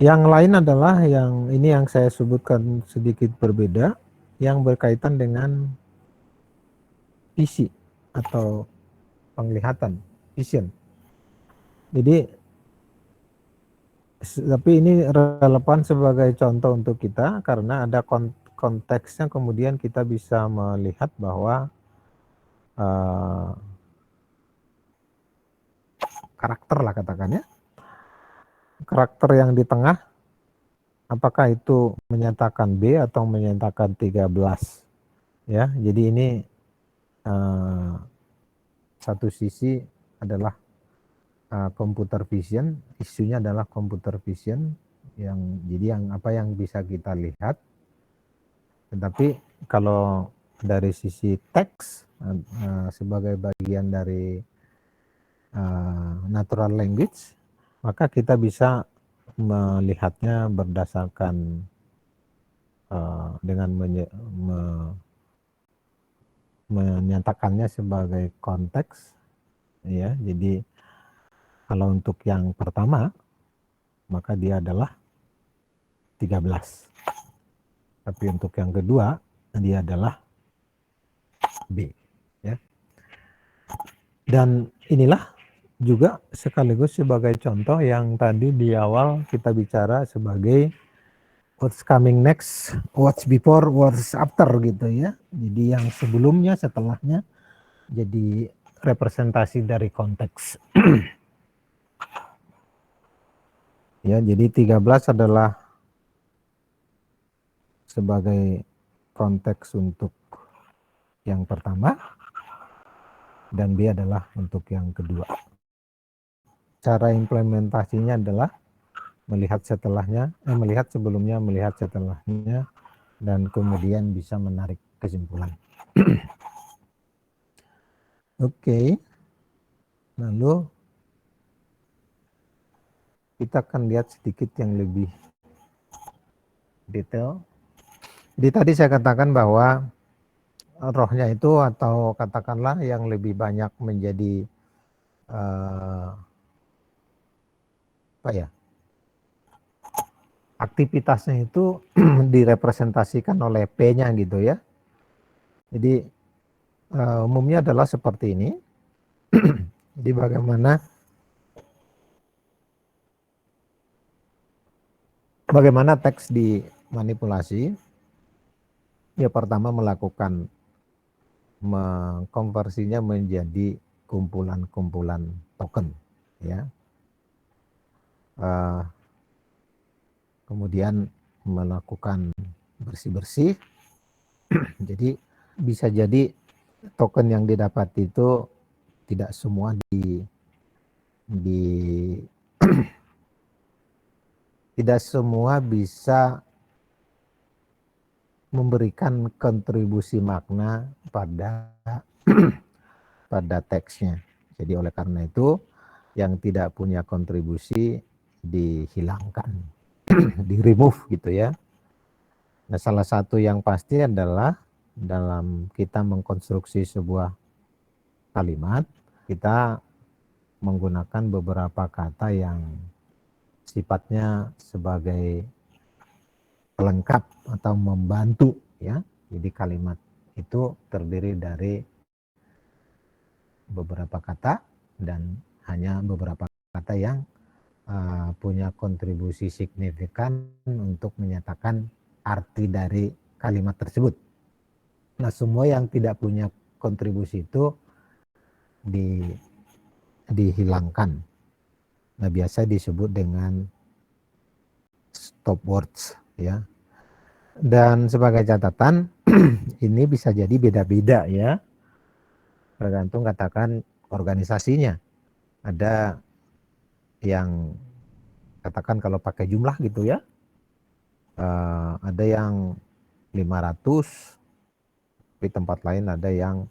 Yang lain adalah yang saya sebutkan sedikit berbeda, yang berkaitan dengan visi atau penglihatan, vision. Jadi tapi ini relevan sebagai contoh untuk kita karena ada konteksnya, kemudian kita bisa melihat bahwa karakter lah katakannya, karakter yang di tengah, apakah itu menyatakan B atau menyatakan 13 ya. Jadi ini satu sisi adalah computer vision, isunya adalah computer vision, jadi apa yang bisa kita lihat. Tetapi kalau dari sisi teks sebagai bagian dari natural language, maka kita bisa melihatnya berdasarkan dengan menyatakannya sebagai konteks, ya. Jadi kalau untuk yang pertama, maka dia adalah 13. Tapi untuk yang kedua, dia adalah B. Ya. Dan inilah juga sekaligus sebagai contoh yang tadi di awal kita bicara sebagai what's coming next, what's before, what's after gitu ya. Jadi yang sebelumnya, setelahnya, jadi representasi dari konteks. Ya, jadi 13 adalah sebagai konteks untuk yang pertama, dan B adalah untuk yang kedua. Cara implementasinya adalah melihat setelahnya, melihat sebelumnya, melihat setelahnya, dan kemudian bisa menarik kesimpulan. Oke. Lalu kita akan lihat sedikit yang lebih detail. Jadi tadi saya katakan bahwa rohnya itu, atau katakanlah yang lebih banyak menjadi aktivitasnya itu direpresentasikan oleh P-nya gitu ya. Jadi umumnya adalah seperti ini. Jadi bagaimana teks dimanipulasi? Ya, pertama melakukan mengkonversinya menjadi kumpulan-kumpulan token, ya. Kemudian melakukan bersih-bersih. Jadi bisa jadi token yang didapat itu tidak semua tidak semua bisa memberikan kontribusi makna pada pada teksnya. Jadi oleh karena itu yang tidak punya kontribusi dihilangkan, di remove gitu ya. Nah, salah satu yang pasti adalah dalam kita mengkonstruksi sebuah kalimat, kita menggunakan beberapa kata yang sifatnya sebagai pelengkap atau membantu, ya. Jadi kalimat itu terdiri dari beberapa kata, dan hanya beberapa kata yang punya kontribusi signifikan untuk menyatakan arti dari kalimat tersebut. Nah, semua yang tidak punya kontribusi itu dihilangkan. Nah, biasa disebut dengan stop words, ya. Dan sebagai catatan, ini bisa jadi beda-beda ya, tergantung katakan organisasinya. Ada yang katakan kalau pakai jumlah gitu ya, ada yang 500, di tempat lain ada yang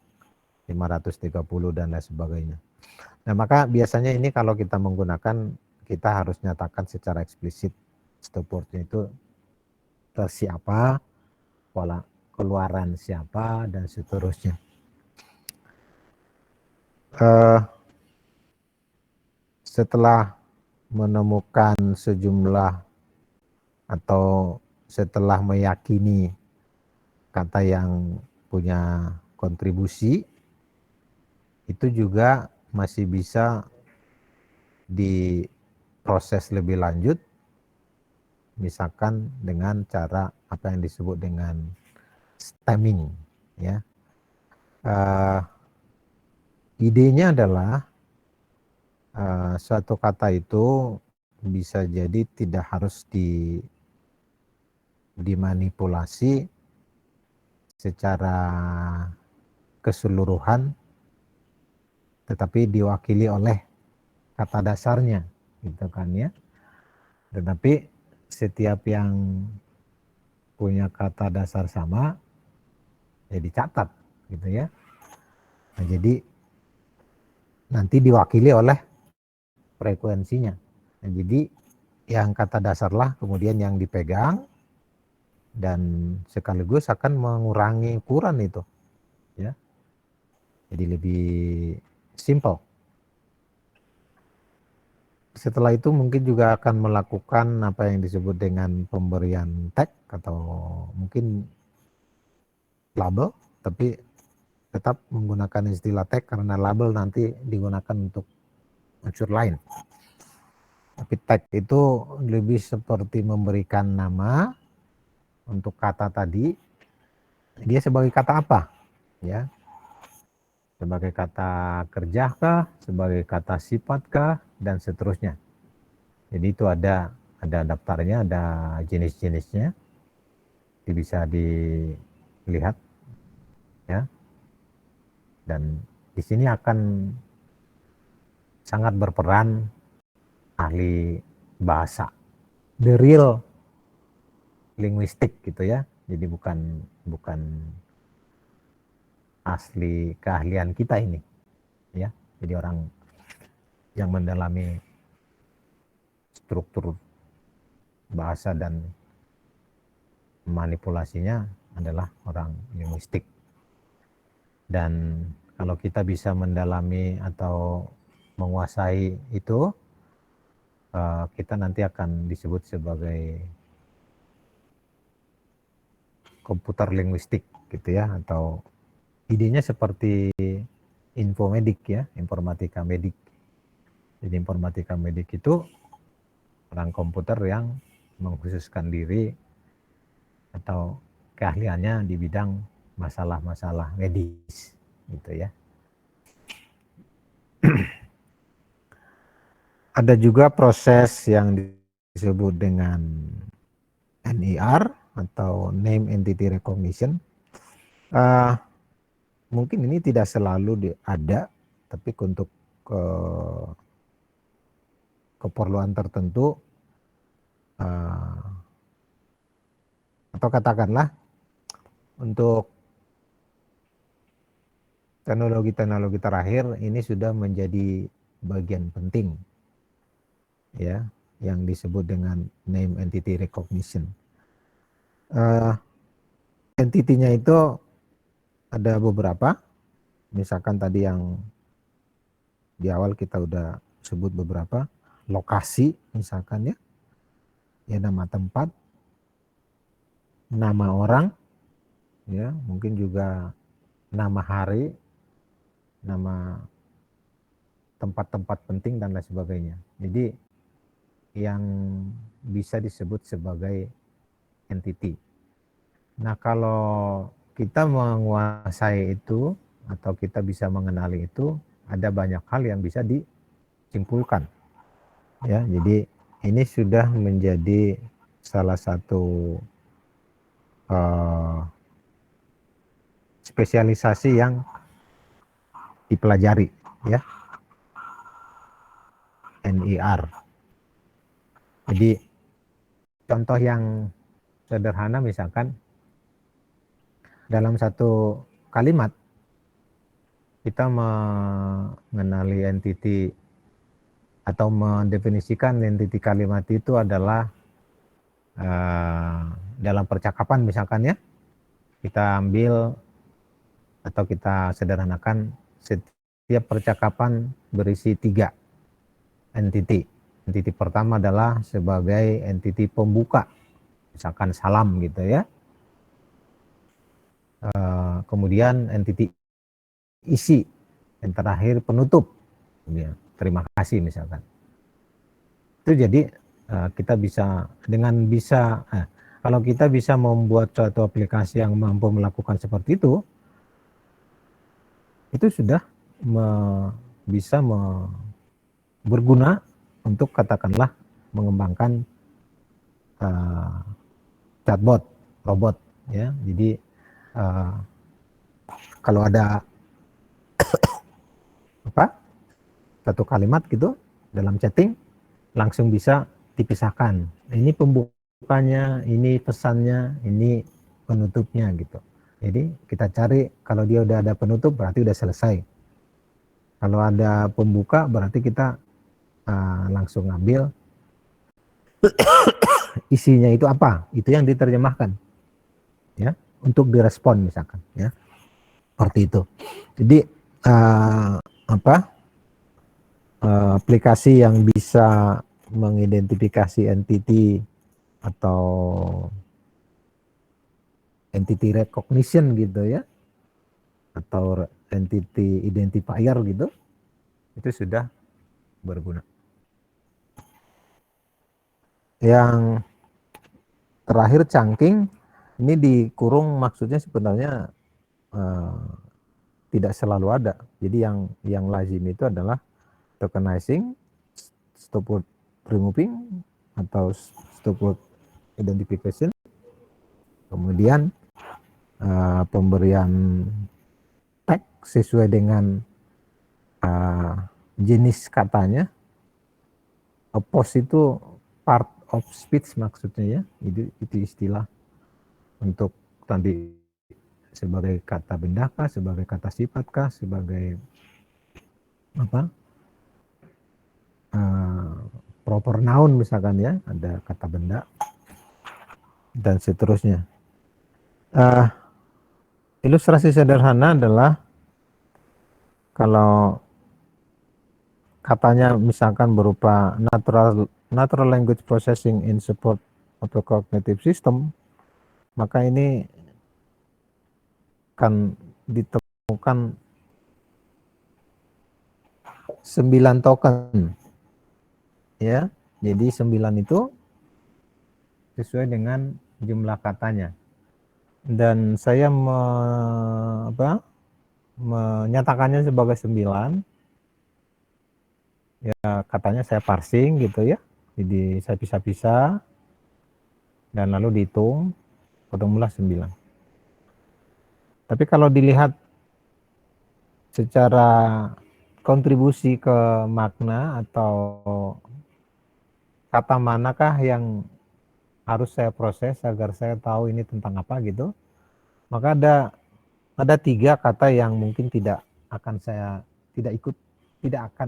530 dan lain sebagainya. Nah, maka biasanya ini kalau kita menggunakan, kita harus nyatakan secara eksplisit stop wordnya itu siapa, pola keluaran siapa, dan seterusnya. Setelah menemukan sejumlah, atau setelah meyakini kata yang punya kontribusi, itu juga masih bisa diproses lebih lanjut, misalkan dengan cara apa yang disebut dengan stemming, ya. Idenya adalah suatu kata itu bisa jadi tidak harus dimanipulasi secara keseluruhan, tetapi diwakili oleh kata dasarnya, gitu kan ya. Tetapi setiap yang punya kata dasar sama, ya dicatat, gitu ya. Nah, jadi nanti diwakili oleh frekuensinya. Nah, jadi yang kata dasarlah kemudian yang dipegang dan sekaligus akan mengurangi ukuran itu, ya. Jadi lebih simple. Setelah itu mungkin juga akan melakukan apa yang disebut dengan pemberian tag atau mungkin label, tapi tetap menggunakan istilah tag karena label nanti digunakan untuk unsur lain. Tapi tag itu lebih seperti memberikan nama untuk kata tadi, dia sebagai kata apa, ya? Sebagai kata kerjakah, sebagai kata sifatkah, dan seterusnya. Jadi itu ada daftarnya, ada jenis-jenisnya, bisa dilihat, ya. Dan di sini akan sangat berperan ahli bahasa, the real linguistik gitu ya. Jadi bukan asli keahlian kita ini, ya. Jadi orang yang mendalami struktur bahasa dan manipulasinya adalah orang linguistik. Dan kalau kita bisa mendalami atau menguasai itu, kita nanti akan disebut sebagai komputer linguistik gitu ya, atau idenya seperti infomedik ya, informatika medik. Jadi informatika medik itu orang komputer yang mengkhususkan diri atau keahliannya di bidang masalah-masalah medis gitu ya. Ada juga proses yang disebut dengan NER atau Name Entity Recognition. Mungkin ini tidak selalu ada, tapi untuk keperluan tertentu, atau katakanlah untuk teknologi-teknologi terakhir ini sudah menjadi bagian penting, ya, yang disebut dengan Name Entity Recognition. Entitinya itu ada beberapa, misalkan tadi yang di awal kita udah sebut beberapa, lokasi misalkan ya nama tempat, nama orang, ya mungkin juga nama hari, nama tempat-tempat penting dan lain sebagainya. Jadi yang bisa disebut sebagai entity. Nah, kalau kita menguasai itu atau kita bisa mengenali itu, ada banyak hal yang bisa disimpulkan. Ya, jadi ini sudah menjadi salah satu spesialisasi yang dipelajari, ya, NER. Jadi contoh yang sederhana misalkan dalam satu kalimat kita mengenali entity atau mendefinisikan entity kalimat itu adalah dalam percakapan misalkan ya, kita ambil atau kita sederhanakan setiap percakapan berisi 3 entity. Entity pertama adalah sebagai entity pembuka, misalkan salam gitu ya. Kemudian entity isi, yang terakhir penutup, ya, terima kasih misalkan. Itu jadi kita bisa kalau kita bisa membuat suatu aplikasi yang mampu melakukan seperti itu sudah bisa berguna untuk katakanlah mengembangkan chatbot, robot ya. Jadi kalau ada satu kalimat gitu, dalam chatting langsung bisa dipisahkan. Ini pembukanya, ini pesannya, ini penutupnya gitu. Jadi kita cari kalau dia udah ada penutup berarti udah selesai. Kalau ada pembuka berarti kita langsung ambil isinya itu apa, itu yang diterjemahkan ya untuk direspon misalkan ya seperti itu. Jadi aplikasi yang bisa mengidentifikasi entity atau entity recognition gitu ya, atau entity identifier gitu, itu sudah berguna. Yang terakhir chunking, ini dikurung maksudnya sebenarnya tidak selalu ada. Jadi yang lazim itu adalah tokenizing, stop word removing atau stop word identification, kemudian pemberian tag sesuai dengan jenis katanya. Oppose itu part of speech maksudnya ya, itu istilah untuk tadi sebagai kata benda kah, sebagai kata sifat kah, sebagai apa proper noun misalkan ya, ada kata benda dan seterusnya. Ilustrasi sederhana adalah kalau katanya misalkan berupa natural language processing in support of a cognitive system, maka ini akan ditemukan 9 token ya. Jadi 9 itu sesuai dengan jumlah katanya. Dan saya menyatakannya sebagai 9. Ya katanya saya parsing gitu ya. Jadi saya pisah-pisah dan lalu dihitung, ketemulah 9. Tapi kalau dilihat secara kontribusi ke makna atau kata manakah yang harus saya proses agar saya tahu ini tentang apa gitu, maka ada 3 kata yang mungkin tidak akan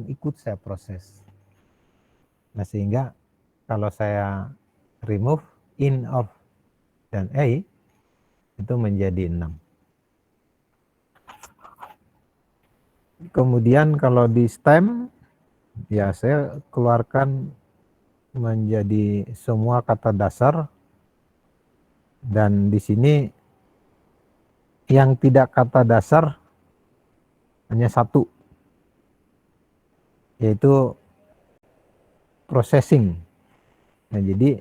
ikut saya proses. Nah sehingga kalau saya remove in, of, dan a itu menjadi 6. Kemudian kalau di stem ya saya keluarkan menjadi semua kata dasar, dan di sini yang tidak kata dasar hanya 1, yaitu processing. Nah jadi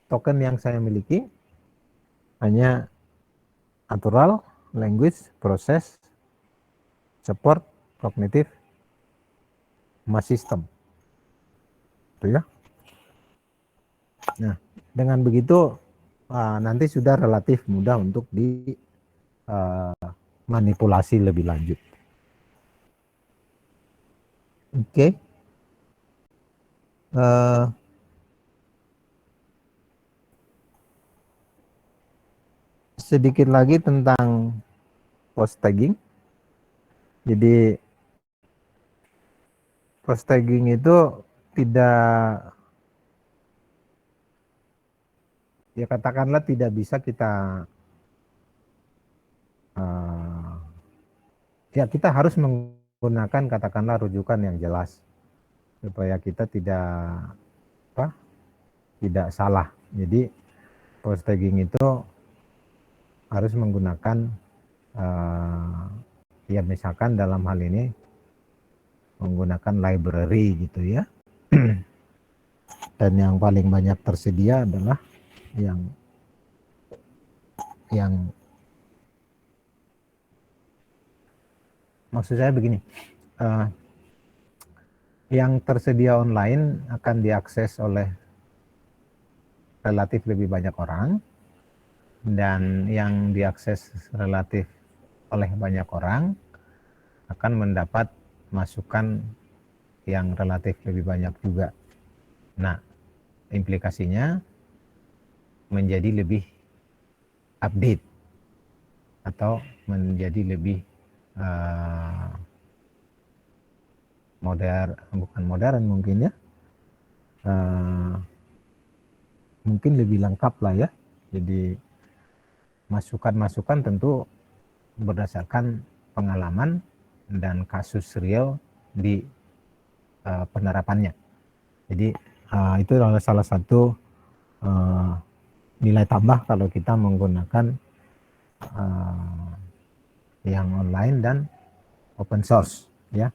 token yang saya miliki hanya natural language process support cognitive mass system itu ya. Nah dengan begitu nanti sudah relatif mudah untuk dimanipulasi lebih lanjut. Oke. Sedikit lagi tentang post tagging. Jadi post tagging itu tidak, ya katakanlah tidak bisa kita ya kita harus menggunakan katakanlah rujukan yang jelas supaya kita tidak salah. Jadi post tagging itu harus menggunakan ya misalkan dalam hal ini menggunakan library gitu ya. Dan yang paling banyak tersedia adalah yang maksud saya begini, yang tersedia online akan diakses oleh relatif lebih banyak orang, dan yang diakses relatif oleh banyak orang akan mendapat masukan yang relatif lebih banyak juga. Nah, implikasinya menjadi lebih update atau menjadi lebih bukan modern mungkin ya, mungkin lebih lengkap lah ya. Jadi masukan-masukan tentu berdasarkan pengalaman dan kasus real di penerapannya. Jadi itu adalah salah satu nilai tambah kalau kita menggunakan yang online dan open source ya.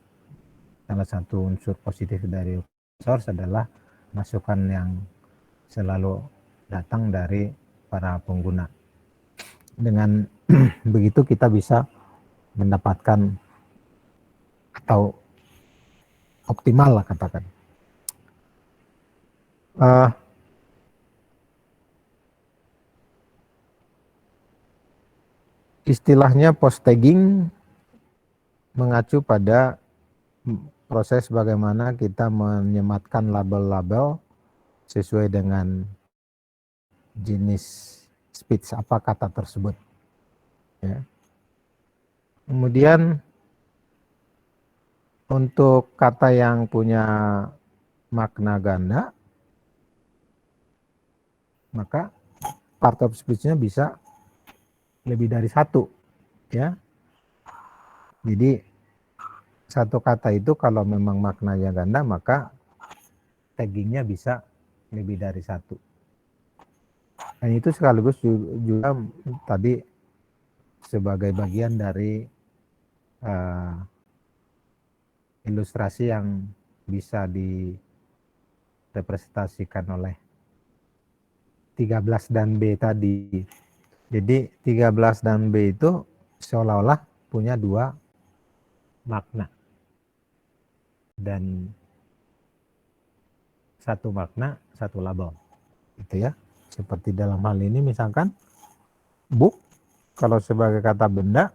Salah satu unsur positif dari open source adalah masukan yang selalu datang dari para pengguna. Dengan begitu kita bisa mendapatkan atau optimal lah katakan. Istilahnya post tagging mengacu pada proses bagaimana kita menyematkan label-label sesuai dengan jenis speech apa kata tersebut. Ya. Kemudian untuk kata yang punya makna ganda, maka part of speech-nya bisa lebih dari satu, ya. Jadi satu kata itu kalau memang maknanya ganda, maka taggingnya bisa lebih dari satu. Dan itu sekaligus juga tadi sebagai bagian dari ilustrasi yang bisa direpresentasikan oleh 13 dan B tadi. Jadi 13 dan B itu seolah-olah punya dua makna. Dan satu makna, satu label. Gitu ya. Seperti dalam hal ini misalkan book kalau sebagai kata benda,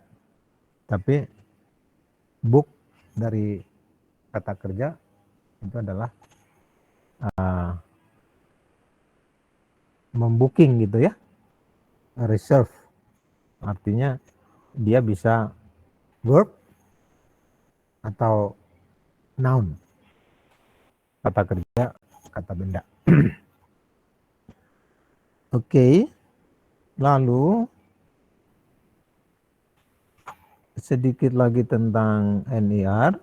tapi book dari kata kerja itu adalah membooking gitu ya, reserve, artinya dia bisa verb atau noun, kata kerja, kata benda. Oke, lalu sedikit lagi tentang NER.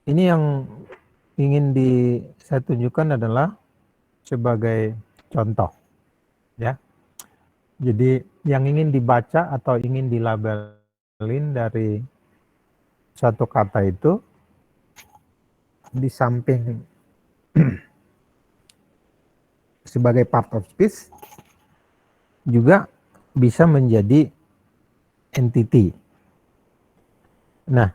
Ini yang ingin saya tunjukkan adalah sebagai contoh, ya. Jadi yang ingin dibaca atau ingin dilabelin dari satu kata itu di samping sebagai part of speech juga bisa menjadi entity. Nah,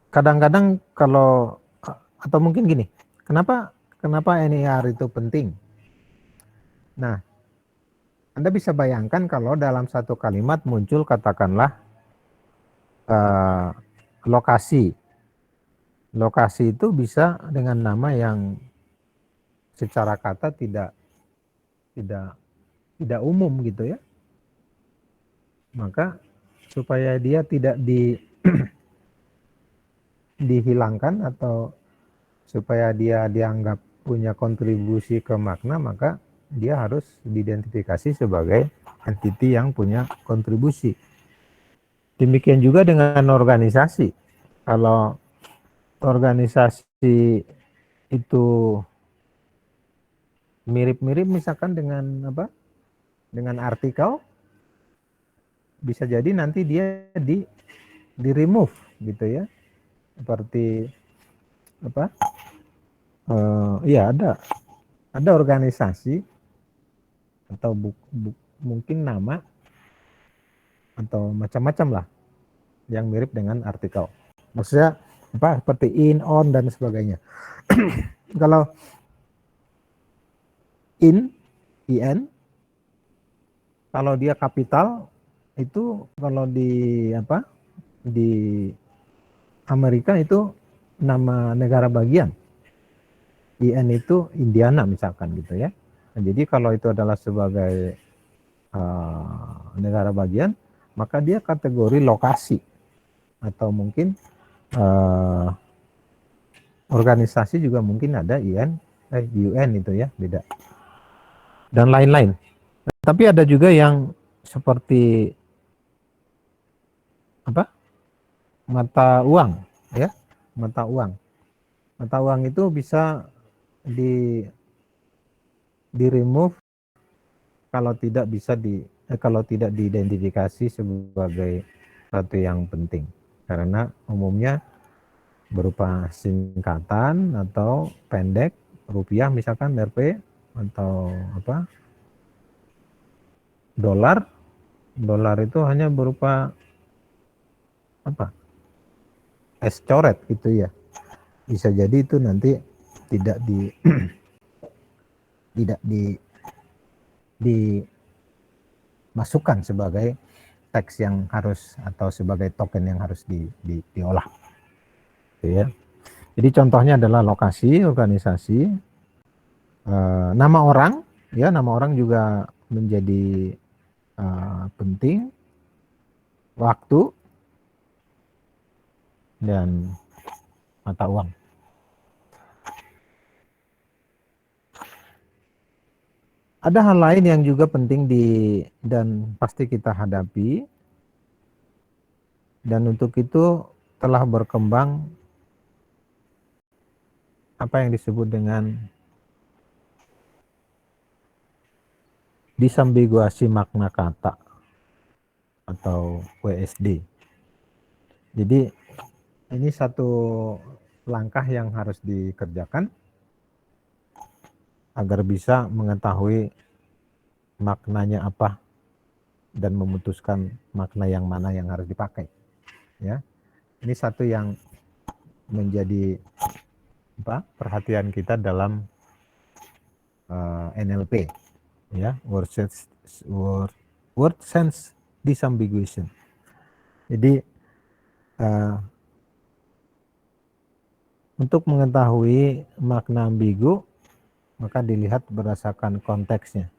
kadang-kadang kalau atau mungkin gini, kenapa NER itu penting? Nah, Anda bisa bayangkan kalau dalam satu kalimat muncul katakanlah lokasi. Lokasi itu bisa dengan nama yang secara kata tidak umum gitu ya. Maka supaya dia tidak dihilangkan atau supaya dia dianggap punya kontribusi ke makna, maka dia harus diidentifikasi sebagai entity yang punya kontribusi. Demikian juga dengan organisasi. Kalau organisasi itu mirip-mirip misalkan dengan apa? Dengan artikel, bisa jadi nanti dia di remove gitu ya. Seperti apa? Iya ada organisasi atau mungkin nama atau macam-macam lah yang mirip dengan artikel. Maksudnya apa? Seperti in, on dan sebagainya. Kalau IN. Kalau dia kapital itu kalau di Amerika itu nama negara bagian. IN itu Indiana misalkan gitu ya. Nah, jadi kalau itu adalah sebagai negara bagian, maka dia kategori lokasi atau mungkin organisasi juga mungkin ada UN itu ya, beda. Dan lain-lain. Tapi ada juga yang seperti mata uang ya, mata uang. Mata uang itu bisa di remove kalau tidak kalau tidak diidentifikasi sebagai satu yang penting, karena umumnya berupa singkatan atau pendek, rupiah misalkan Rp, atau dolar itu hanya berupa es coret gitu ya. Bisa jadi itu nanti tidak dimasukkan sebagai teks yang harus atau sebagai token yang harus diolah. Gitu ya. Jadi contohnya adalah lokasi, organisasi, nama orang, ya nama orang juga menjadi penting, waktu, dan mata uang. Ada hal lain yang juga penting dan pasti kita hadapi, dan untuk itu telah berkembang apa yang disebut dengan disambiguasi makna kata atau WSD. Jadi ini satu langkah yang harus dikerjakan agar bisa mengetahui maknanya apa dan memutuskan makna yang mana yang harus dipakai. Ya, ini satu yang menjadi perhatian kita dalam NLP, ya, word sense disambiguation. Jadi untuk mengetahui makna ambigu maka dilihat berdasarkan konteksnya.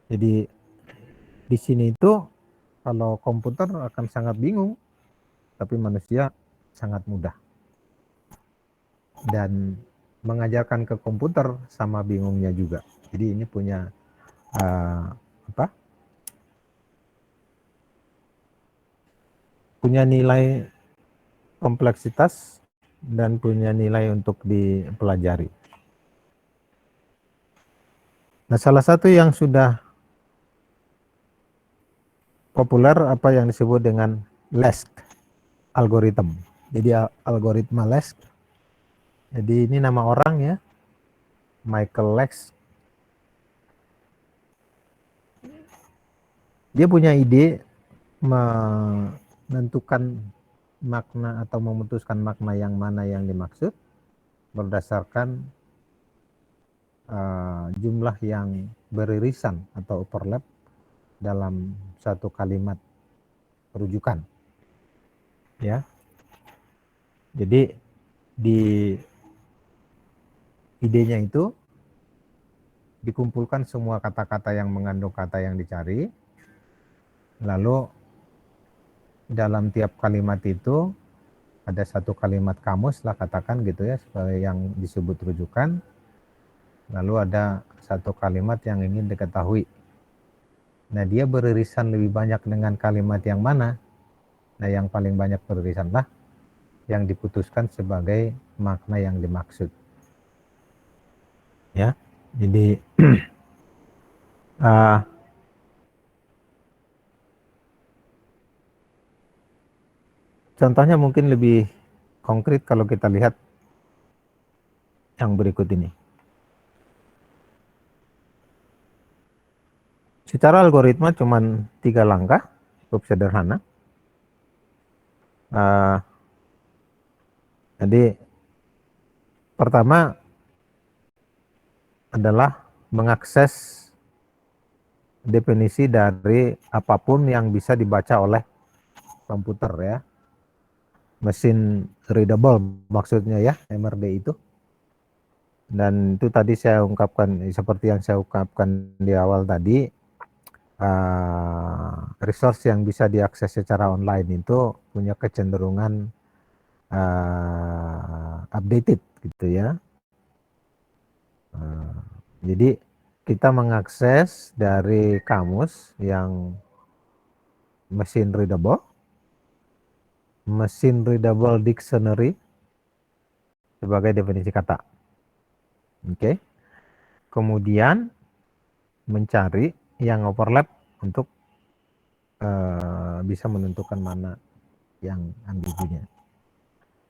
Jadi di sini itu kalau komputer akan sangat bingung, tapi manusia sangat mudah. Dan mengajarkan ke komputer sama bingungnya juga. Jadi ini punya punya nilai kompleksitas dan punya nilai untuk dipelajari. Nah, salah satu yang sudah populer apa yang disebut dengan LESK algorithm. Jadi algoritma LESK. Jadi ini nama orang ya, Michael Lesk. Dia punya ide menentukan makna atau memutuskan makna yang mana yang dimaksud berdasarkan jumlah yang beririsan atau overlap dalam satu kalimat rujukan. Ya. Jadi di idenya itu dikumpulkan semua kata-kata yang mengandung kata yang dicari, lalu dalam tiap kalimat itu ada satu kalimat kamus lah katakan gitu ya, sebagai yang disebut rujukan, lalu ada satu kalimat yang ingin diketahui. Nah, dia beririsan lebih banyak dengan kalimat yang mana? Nah, yang paling banyak beririsan lah yang diputuskan sebagai makna yang dimaksud. Ya, jadi contohnya mungkin lebih konkret kalau kita lihat yang berikut ini. Secara algoritma cuma 3 langkah, cukup sederhana. Jadi pertama adalah mengakses definisi dari apapun yang bisa dibaca oleh komputer ya. Mesin readable maksudnya ya, MRD itu. Dan itu tadi saya ungkapkan, seperti yang saya ungkapkan di awal tadi, resource yang bisa diakses secara online itu punya kecenderungan updated gitu ya. Jadi kita mengakses dari kamus yang mesin readable dictionary sebagai definisi kata. Oke. Kemudian mencari yang overlap untuk bisa menentukan mana yang ambigunya.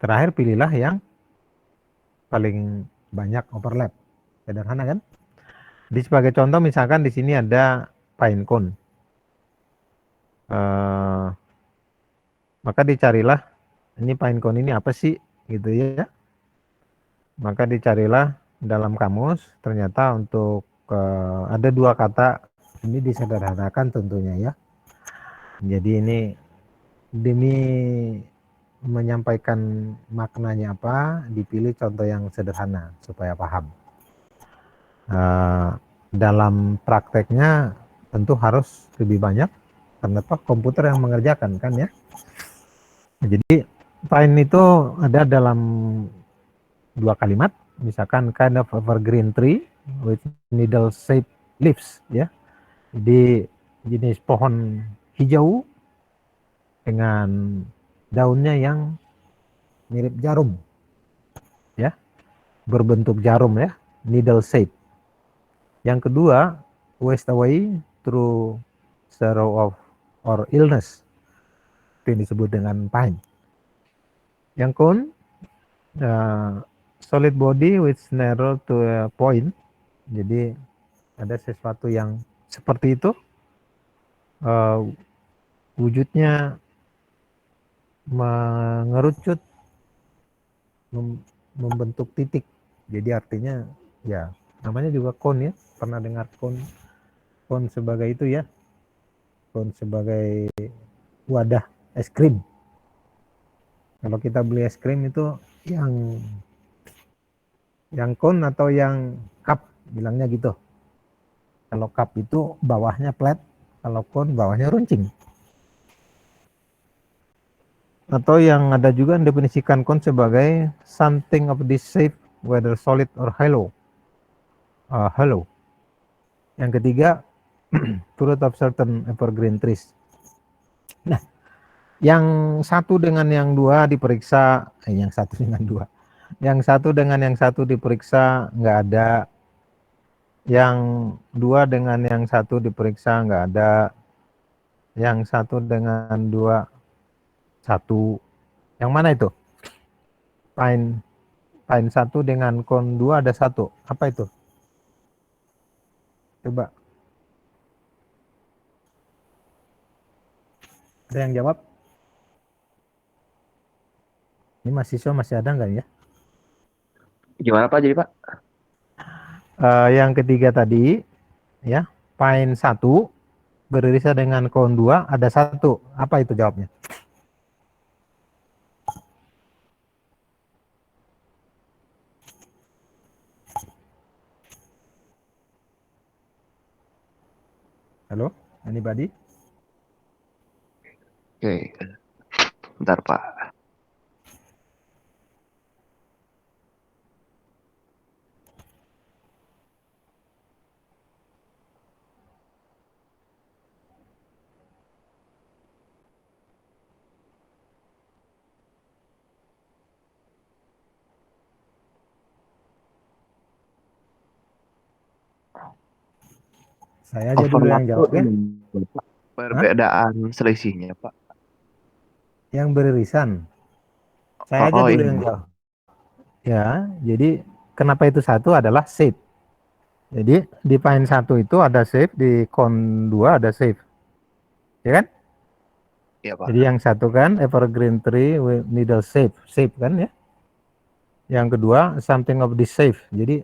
Terakhir pilihlah yang paling banyak overlap. Sederhana kan? Di sebagai contoh misalkan di sini ada pinecone. Maka dicarilah ini pinecone ini apa sih gitu ya. Maka dicarilah dalam kamus, ternyata untuk ada dua kata, ini disederhanakan tentunya ya. Jadi ini demi menyampaikan maknanya apa, dipilih contoh yang sederhana supaya paham. Dalam prakteknya tentu harus lebih banyak karena komputer yang mengerjakan kan ya. Jadi pine itu ada dalam dua kalimat, misalkan kind of evergreen tree with needle shaped leaves ya. Jadi jenis pohon hijau dengan daunnya yang mirip jarum ya, berbentuk jarum ya, needle shape. Yang kedua, waste away through sorrow of or illness, itu yang disebut dengan pine. Yang cone, solid body with narrow to a point, jadi ada sesuatu yang seperti itu, wujudnya mengerucut, membentuk titik. Jadi artinya ya namanya juga cone ya. Pernah dengar cone sebagai itu ya. Cone sebagai wadah es krim. Kalau kita beli es krim itu yang cone atau yang cup, bilangnya gitu. Kalau cup itu bawahnya flat, kalau cone bawahnya runcing. Atau yang ada juga yang definisikan cone sebagai something of this shape, whether solid or hollow. Hollow. Yang ketiga, fruit of certain evergreen trees. Nah, yang satu dengan yang dua diperiksa, yang satu dengan dua. Yang satu dengan yang satu diperiksa nggak ada. Yang dua dengan yang satu diperiksa nggak ada. Yang satu dengan dua satu. Yang mana itu? Pine satu dengan cone dua ada satu. Apa itu? Coba. Ada yang jawab? Ini mahasiswa masih ada nggak ya? Gimana Pak jadi Pak? Yang ketiga tadi, ya, pine 1 beririsan dengan cone 2 ada 1. Apa itu jawabnya? Halo, anybody? Oke, bentar Pak. Saya aja dulu yang jawab ya. Perbedaan selisihnya Pak. Yang beririsan. Saya aja dulu yang jawab. Ya, jadi kenapa itu 1 adalah shape. Jadi di pine 1 itu ada shape, di cone 2 ada shape. Ya kan? Iya Pak. Jadi yang satu kan evergreen tree with needle shape kan ya. Yang kedua something of this shape. Jadi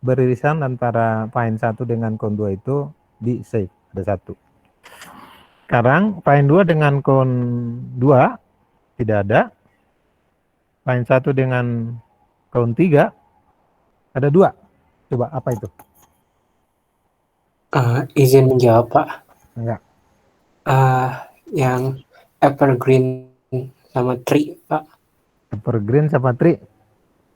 beririsan antara find 1 dengan count 2 itu di save, ada 1. Sekarang find 2 dengan count 2 tidak ada. Find 1 dengan count 3 ada 2. Coba apa itu? Izin menjawab, Pak. Enggak. Yang evergreen sama tree, Pak. Evergreen sama tree.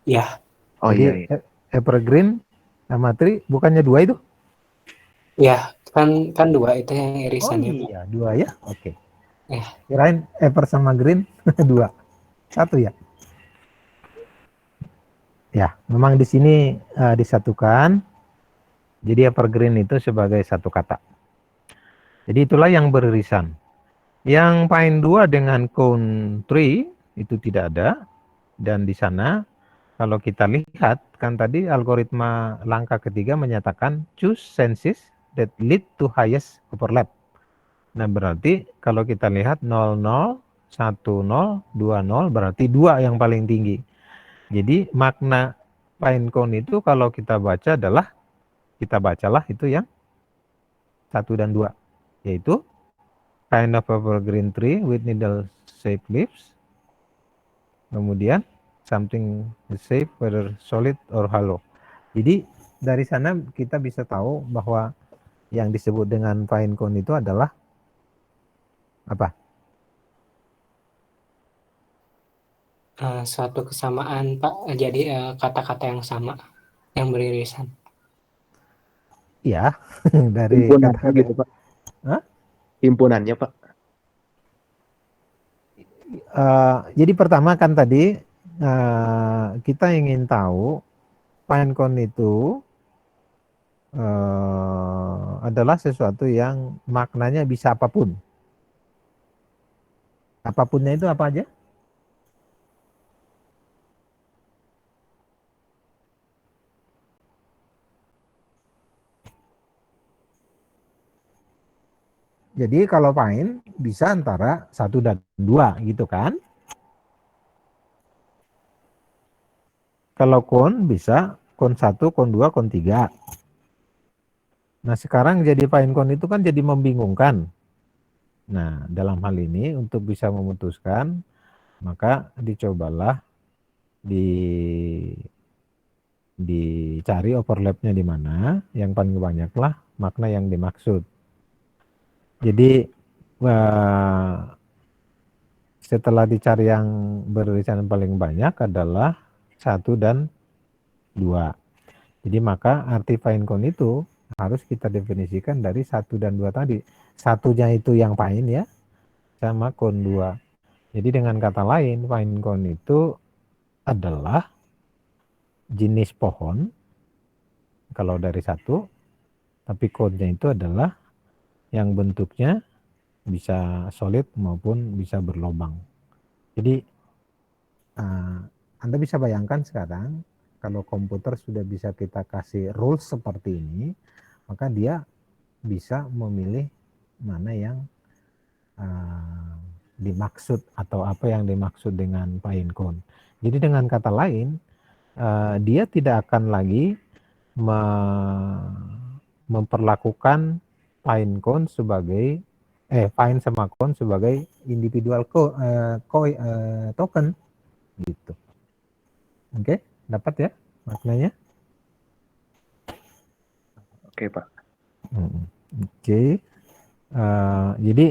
Ya. Oh Jadi iya. evergreen sama tree bukannya 2 itu? Ya, kan 2 itu yang irisannya, Pak. iya, 2 ya. Oke. Ya. Kirain ever sama green 2. 1 ya. Ya, memang di sini disatukan. Jadi evergreen itu sebagai satu kata. Jadi itulah yang beririsan. Yang find 2 dengan count 3 itu tidak ada. Dan di sana kalau kita lihat kan tadi algoritma langkah ketiga menyatakan choose senses that lead to highest overlap. Nah berarti kalau kita lihat 00, 10, 20 berarti 2 yang paling tinggi. Jadi makna find count itu kalau kita baca adalah kita bacalah itu yang 1 dan 2, yaitu kind of evergreen tree with needle shaped leaves. Kemudian something shape whether solid or hollow. Jadi dari sana kita bisa tahu bahwa yang disebut dengan find count itu adalah apa? Suatu kesamaan, Pak. Jadi kata-kata yang sama, yang beririsan. Iya, dari Himpunannya kata-kata. gitu, Pak. Hah? Himpunannya, Pak. Jadi pertama kan tadi kita ingin tahu find count itu adalah sesuatu yang maknanya bisa apapun. Apapunnya itu apa aja? Jadi kalau find bisa antara 1 dan 2 gitu kan. Kalau count bisa count 1, count 2, count 3. Nah sekarang jadi find count itu kan jadi membingungkan. Nah dalam hal ini untuk bisa memutuskan maka dicobalah dicari overlapnya di mana, yang paling banyak lah makna yang dimaksud. Jadi setelah dicari yang beririsan paling banyak adalah 1 dan 2. Jadi maka arti find count itu harus kita definisikan dari 1 dan 2 tadi. Satunya itu yang find ya, sama count 2. Jadi dengan kata lain find count itu adalah jenis pohon kalau dari 1, tapi countnya itu adalah yang bentuknya bisa solid maupun bisa berlobang. Jadi Anda bisa bayangkan sekarang kalau komputer sudah bisa kita kasih rules seperti ini, maka dia bisa memilih mana yang dimaksud atau apa yang dimaksud dengan find count. Jadi dengan kata lain, dia tidak akan lagi memperlakukan find count sebagai find sama count sebagai individual token gitu. Oke, dapat ya maknanya? Oke, Pak. Oke. Jadi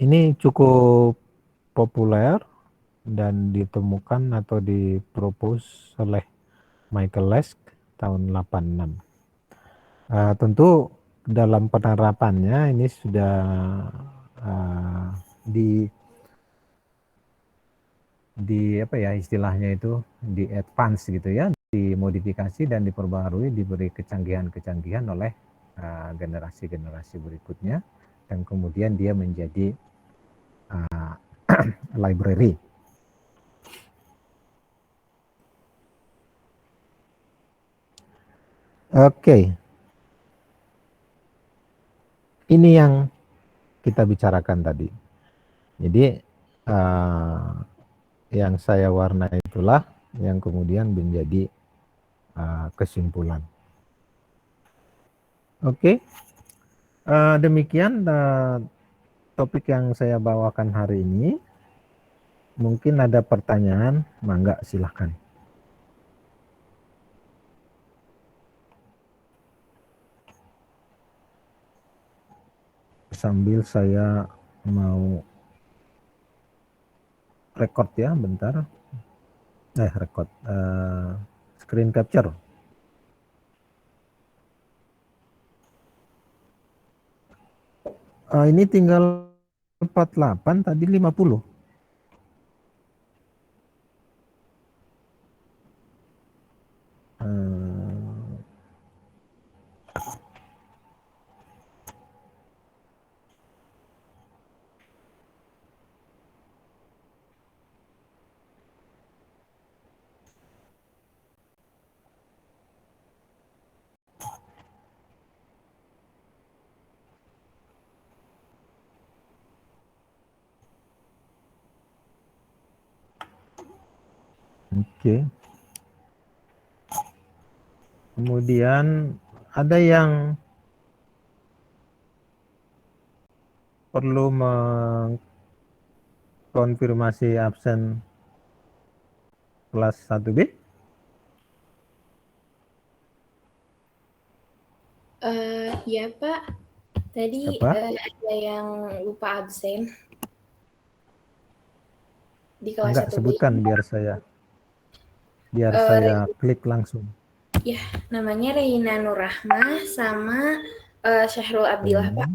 ini cukup populer dan ditemukan atau dipropose oleh Michael Lesk tahun 86. Tentu dalam penerapannya ini sudah di apa ya istilahnya itu di advance gitu ya, dimodifikasi dan diperbarui, diberi kecanggihan-kecanggihan oleh generasi-generasi berikutnya, dan kemudian dia menjadi library. Oke. Ini yang kita bicarakan tadi. Jadi yang saya warna itulah yang kemudian menjadi kesimpulan. Oke. Demikian topik yang saya bawakan hari ini. Mungkin ada pertanyaan, mangga silahkan. Sambil saya mau record ya, bentar. Record. Screen capture. Ini tinggal 48, tadi 50. Oke. Kemudian ada yang perlu mengkonfirmasi absen kelas 1B? Ya Pak, tadi Apa? ada yang lupa absen di kelas Enggak, 1B. sebutkan biar saya klik langsung. Ya, namanya Reina Nurrahmah sama Syahrul Abdillah Pak.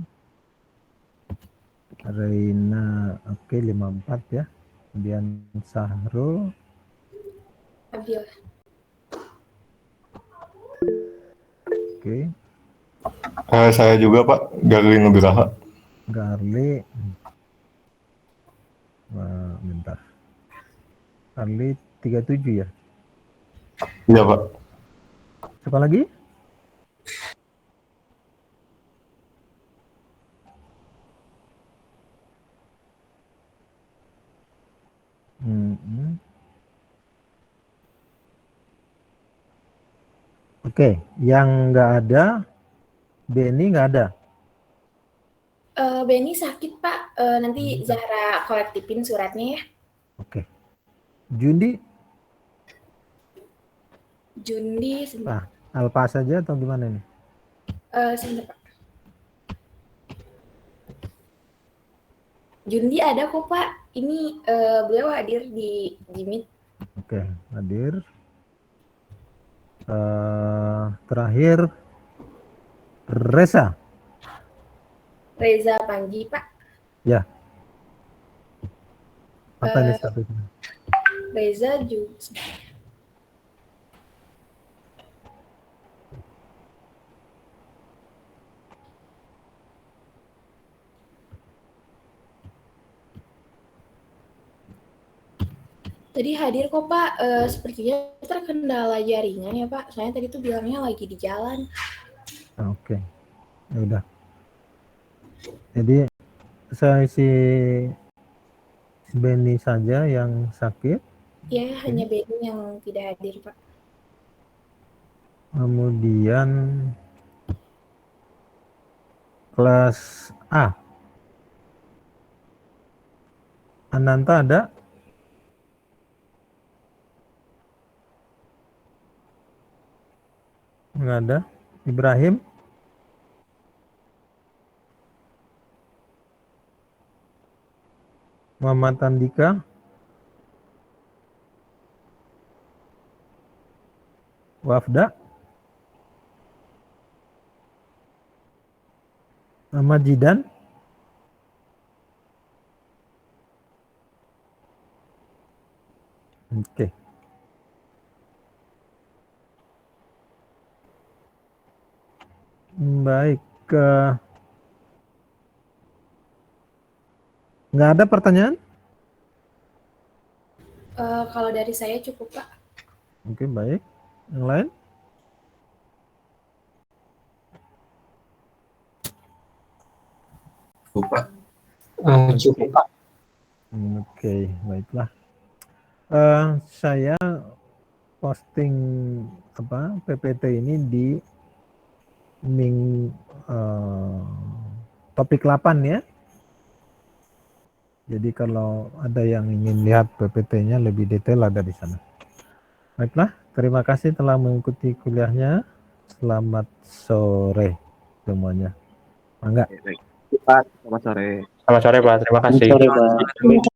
Reina, oke, 54 ya. Kemudian Sahrul Abdillah. oke. Saya juga Pak, Garli Nugraha. Garli, bentar. Garli 37 ya. Iya Pak. Siapa lagi? Oke, yang nggak ada, Benny nggak ada. Benny sakit Pak, nanti Zahra kolektifin suratnya ya. Oke. Jundi, Jundi, sebentar. Alpa saja atau gimana nih? Sebentar Pak. Jundi ada kok Pak, ini beliau hadir di Meet. Oke, hadir. Terakhir Reza Panji Pak. ya. Apa ini statusnya? Reza juga. Tadi hadir kok Pak, sepertinya terkendala jaringan ya Pak. Saya tadi tuh bilangnya lagi di jalan. Oke, ya udah. Jadi saya si Benny saja yang sakit. Ya, hanya Benny yang tidak hadir Pak. Kemudian kelas A, Ananta ada? Nggak ada. Ibrahim? Muhammad Andika? Wafda? Ahmad Jidan? Oke. Baik. Nggak ada pertanyaan? Kalau dari saya cukup Pak. Oke, baik. Yang lain? Cukup Pak. Cukup Pak. Oke, baiklah. Saya posting PPT ini di topik 8 ya. Jadi kalau ada yang ingin lihat PPT-nya lebih detail ada di sana. Baiklah, terima kasih telah mengikuti kuliahnya. Selamat sore semuanya. Mangga. Baik. Pak, selamat sore. Selamat sore Pak, terima kasih. Selamat sore, Pak.